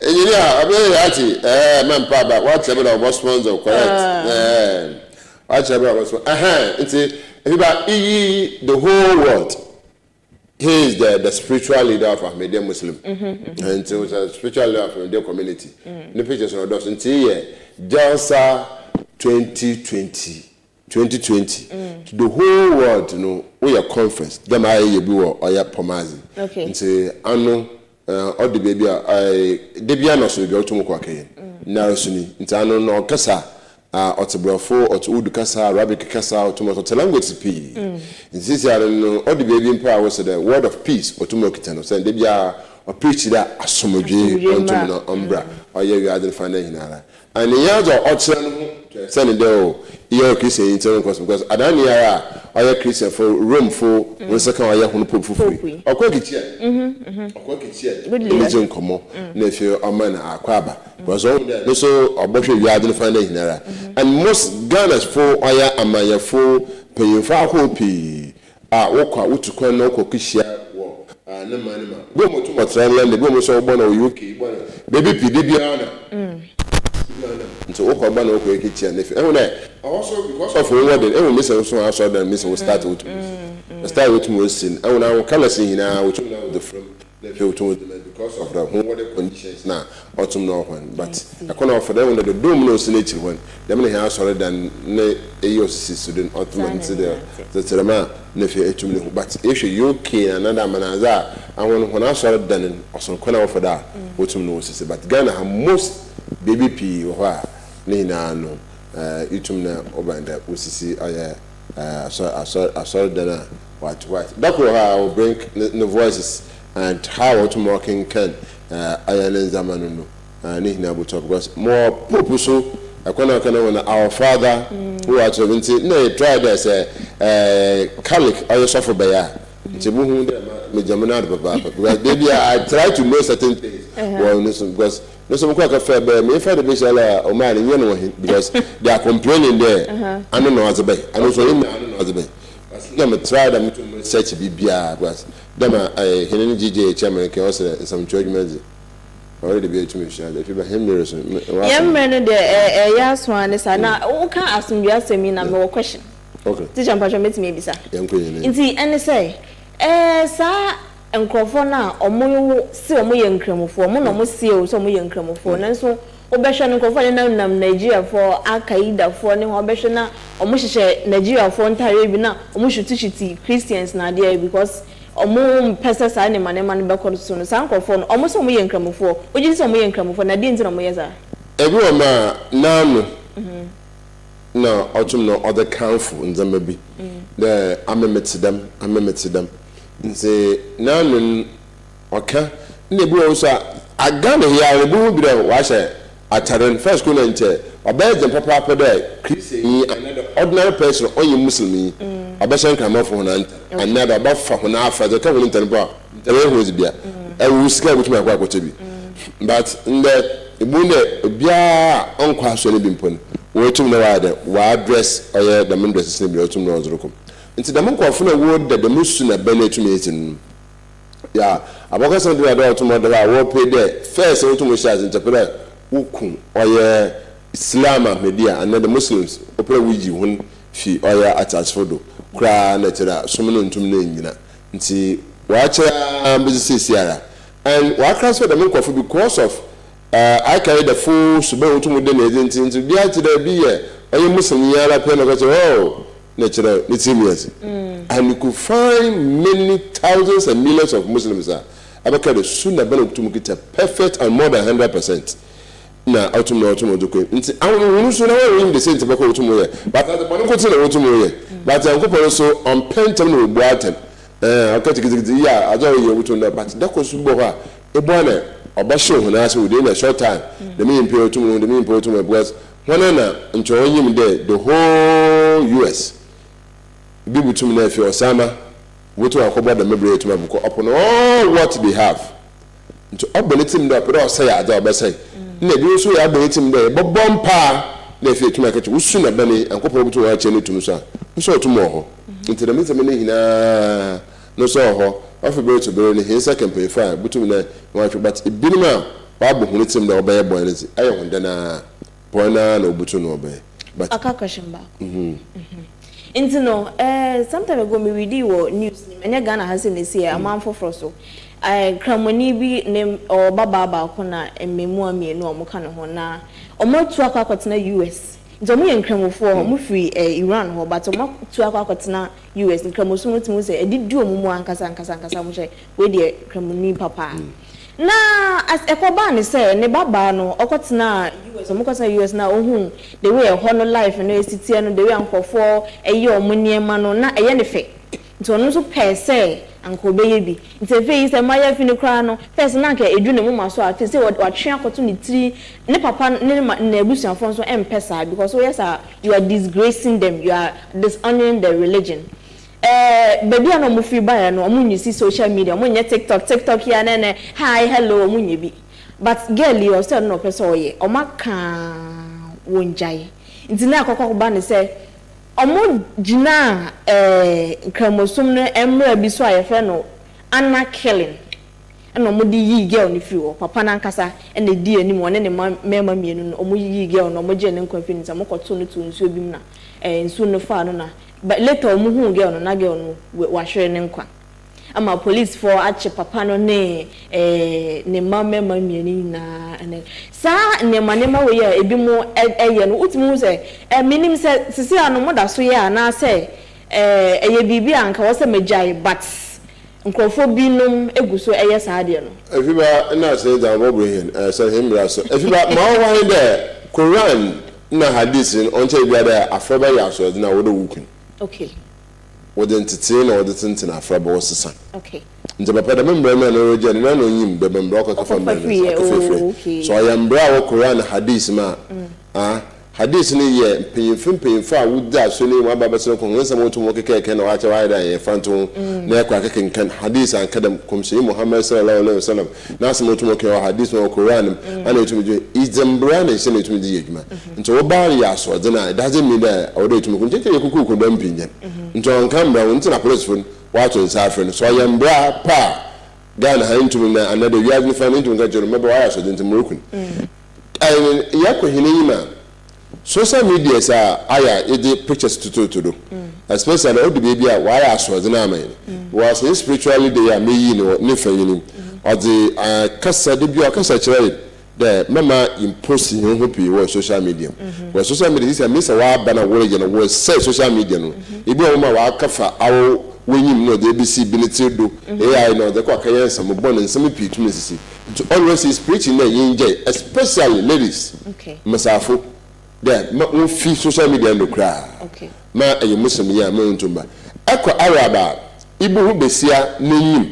engineer abey ati man pa ba what about our sponsor correct what about our it's the whole world. He is the spiritual leader of Ahmadiyya Muslim. And so it's a spiritual leader of the community. The pictures are those until year Jalsa 2020. The whole world, you know, we are conference. Them I yebu or ya pomazi. Okay. And say ano all the baby I no so go to mo kwake. Na suni. Nti ano no kasa otebrofo otudu kasa arabic kasa otumoto language p this are no all the baby empower was the word of peace otumokita no say dey bia o preach that asomodwe ontum no ombra oye we identify na hinara and yazo otire no say dey o you Christian internal because adani ya oye Christian for Rome for one second oye hono pope free okwakitia religion komo na if you amana akwaba because all there so oboshe we identify na hinara and most Ghana's for oya amaya for payinfa hopi wokwa wotukwan na okokishia wo na manima go motu motrand go mo so ogbo na UK baby pide bia na so okwa na okokitia na also because of what they miss so I saw them miss we start with sin I will color sin na we the from the feel to because of the what the conditions now autumn no one but I can't offer them the dome no nature one them here sorry than ne AOC student autumn to the terma ne fe etum but if you UK another manaza I want when I saw than also can offer that autumn no but Ghana have most BBP or ne na no itum na obanda usisi asor dana what that will how bring the voices and how to working can ayane zamanu no ne na buto because more purpose akona kana our father who are 70 na try there say calic OSOFO beya Tibuhu me jamana baba because I try to know certain things because no some quite fair be me fair the bishala OMAR you know because they are complaining there I don't know as a bay I know so I don't know as a bay them try them to research bibia because them henen GJ chairman can also some judgment already be to me shall if you him there so yemre no de yaswan is na o kan asumdua semi na me question okay teacher mpacho meti me bisa nti ene say sa enkrofo na omo si omo ye nkramofo omo no mo si o so omo ye nkramofo nanso obehwe no enkrofo ne nam Nigeria for Al-Qaeda for ne obehwe na omo hyehyɛ Nigeria for ntare bi na omo hwituhwiti Christians na there because omo pesa sa ne manema no bekɔ so no sa enkrofo no omo so omo ye nkramofo oji so omo ye nkramofo na die nti na omo ye za ebi o ma na no no otum no other council nzama bi the amemeti them nse nanun oka ne bi o so agana here bu bi dem wa hye ataren first ko na nche obaje papa there Christian another ordinary person only Muslim obeshan kan mafo na another ba fa ho na afa the ka won ntan ba tare ho zibia e wu sika butu akwa akwa bi but nde ibu ne bia onkwa so ne bi mpon wo tum na wa de wa address oye the main dress ne bi o tum na ozrukom nti da monkwafo na wo da musu na bele tumi etin ya abokasa ndi da otomo da wo pay there first wo tumo shares interpret ukun oye Islam Ahmadiyya and the Muslims opera wiji hun fi oye attach fodo kra na tira somuno ntum na nyina nti wa kira business yara and wa transfer the monkwafo because of I carry the full sube wo tumo de na agent nti bia tira bi ye oye Muslim yara pe na ko oh natural it's and you could find many thousands and millions of Muslims abaka the sunna bana kutumukita perfect and more than 100% na autumn doko nti awon so na we the same tabako autumn ye but the bana ko tina autumn ye but an ko so on pentem no bu atem akati gidi ya ajo ye autumn na but da ko so bo ha e bo na obasho ho na so we na short time the me impe autumn because one na ncho onyim the whole US Bibu tum na fi Osama woto akoba da mebre tuma buko upon all what they have nto obeletim da pero say ada obesai na bi so ya obeletim da bobom pa na fi tuma kachi usu na bane ankopo buto wa che ne tum so so tum ho nti da metem ne hina no so ho afi be to be ne hisa campaign fa butum na wa twa but ibinima wa bo hunitim da obaye boy ne aye honda na bona na obutu no obaye but aka question ba Into no, sometime ago me read news. Many Ghana has in this year a man for froso. I cramoni be name or baba kona and me more me no mokana hona. Or more to a US. It's only in cramo for mu free Iran ho, but more to a US and cramosun to say, I did do more and Casan which where the cramoni papa. Na as ekobani say ne baba no okotina US omukota US na ohun the way honor life no esiti no the way ankofo eye omuniema no na eye ne fe nti ono so per se anko beye bi nti fe is maya fini kra no first na ka edu ne muma so ati say watwe akoto ne tiri ne papa ne na ebusuafo so empesa because yes you are disgracing them, you are dishonoring their religion. Baby ano mo free buy no omunyi si social media omunye TikTok ya nene hi hello omunye bi but girl you still no person oye omaka wonjai nti na akokko ba ne say omo gina kremosum no emra bi so ayefe no ana killing eno mo di yi girl ni free o papa na nkasa ene di anim one ne mema mienu no omo yi girl no omo je ne nkwafi nti mo koto no to nsuo bi mu na nsuo no fa no na but later omuhu girl no na girl no wa hwere ne nkwa ama police for ache papa no ne mama mieni na ene sa ne manema we ya ebi mo eye no utimu se minim se sisi anu mo da so ya na se eye bibi anka wo se majai but nkrofo binum eguso eye saade no efiba na say da mo bro here say him raso efiba ma wan there Quran na hadith on che bia da afraba ya so na wo do wukun okay wo de ntete na wo de tenten afraba wo sesa okay nje papa da membre na no je na no nyim be membre o ka fa membre so I am bra wo Quran hadith ma hadith ni ye mpanyimfo a wudda so ni wa baba so ko nsa mo to mo keke na wa cha wa da ye fanto na ya kwa keke kan hadith an kadam kumshi Muhammad sallallahu alaihi wasallam na so mo to mo ke hadith no Quran ana to me izambra na se na to me di yeduma nto wo ba ya so de na doesn't mean that o do to me ko keke kuku ko dam pinyan nto on camera won tina police phone wa to nsa afre so I am bra pa Ghana ha into me na another we have ni fan into nga jero meba wa ya so de ntimurukun ya ko hinima social media say aya ede pictures to do especially all the baby why aso de na man was spiritually they are me ni fanyin or the kasa de bi o kasa kire the mama impose him ho pi wo social media wo social media is a miss wa bana wo je no wo say social media no ibi o ma wa kafa awo wenyim no de bc ability do ai no de kwa kayen some born and some pi to sisi to always is preaching na yin especially ladies okay masafo there ma fi social media no cry okay ma ayi muslim ya ma ntumba akwa araba ibu hu besia n'enyim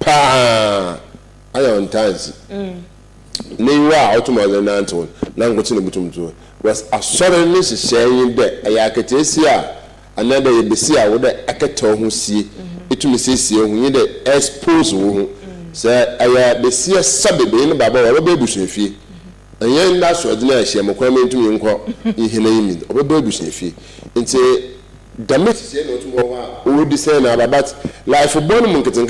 pa ayon tansi newa automatic na anton na ngoti ne butumtu was asore ne hyehyɛn de ayakatesi a another ye besia wo de akata ho sie etumi sesie ho ye de expose wo ho sɛ aya besia sabebe ne baba wa ba busuafie enye nda so de na ahye mokwa mentumi nkɔ ihena yimi obeba busuafie nti damit sie no tumo wa o di say na but life born mun keten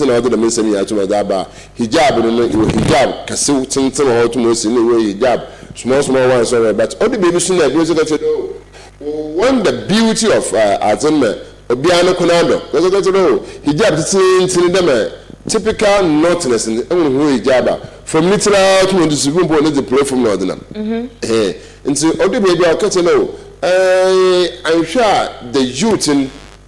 na odo da men sami ya tuma da ba hijab no hijab kasew tintin ho tumo si no hijab small one so but all the baby sunna do so that when the beauty of azanna obiano kunado so that hijab tintin dem typical notness in hijab from literal to the supreme board the platform no odinam into all the baby akete no I'm sure the youth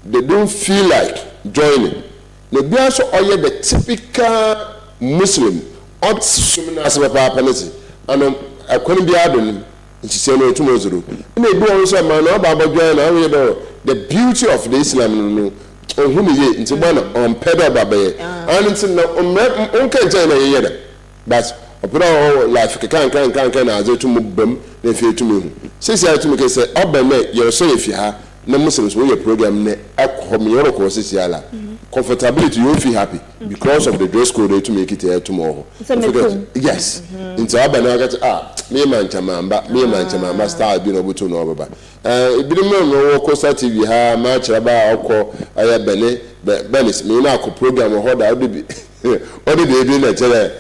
they don't feel like joining. The be also all the typical Muslim or sumina papa penalty and I couldn't be adding she said no tomorrow. May be also man about join the beauty of the Islam no on whom ye into one on pedal babe and it's no on China but opera life can as to move them na fie to me sisi ya to me say obeme your so efi ha na muslims we your program na akom your ko sisi ala comfortability you feel happy because of the dress code to make it here tomorrow yes into abana get me man chamamba style bi no butu no baba ibiri no ko sa tv ha ma kira ba akọ aya benis me na akọ program ho da obi odi dey na chere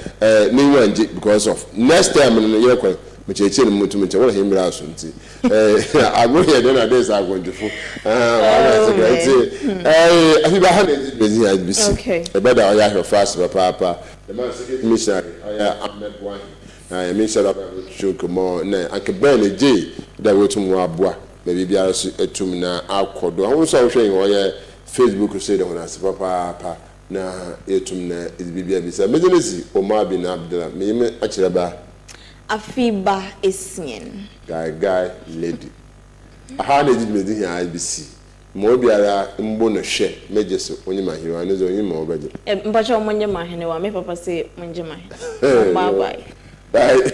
ni wanje because of next time no ye ko me cheche no mutu me che wona himra aso nti agbo ye dey na dey sa agwonjufo afi ba ha dey busy as bisi e beda oya her fast papa the man say missionary oya Ahmed boahen me shara ba show komo na akebe je da wetum wa aboa na bibia so etum na akodo ho so hwe oya Facebook say the one as papa na etum na bibia bisa mejenesi OMAR bin ABDULLAH me akira ba afiba esien guy lady aha na did me di here IBC mo biara mbo no hwe mejeso onye mahiro anezo onye ma obaje mpacha omonye mahene wa me papa say monje mahene bye bye bye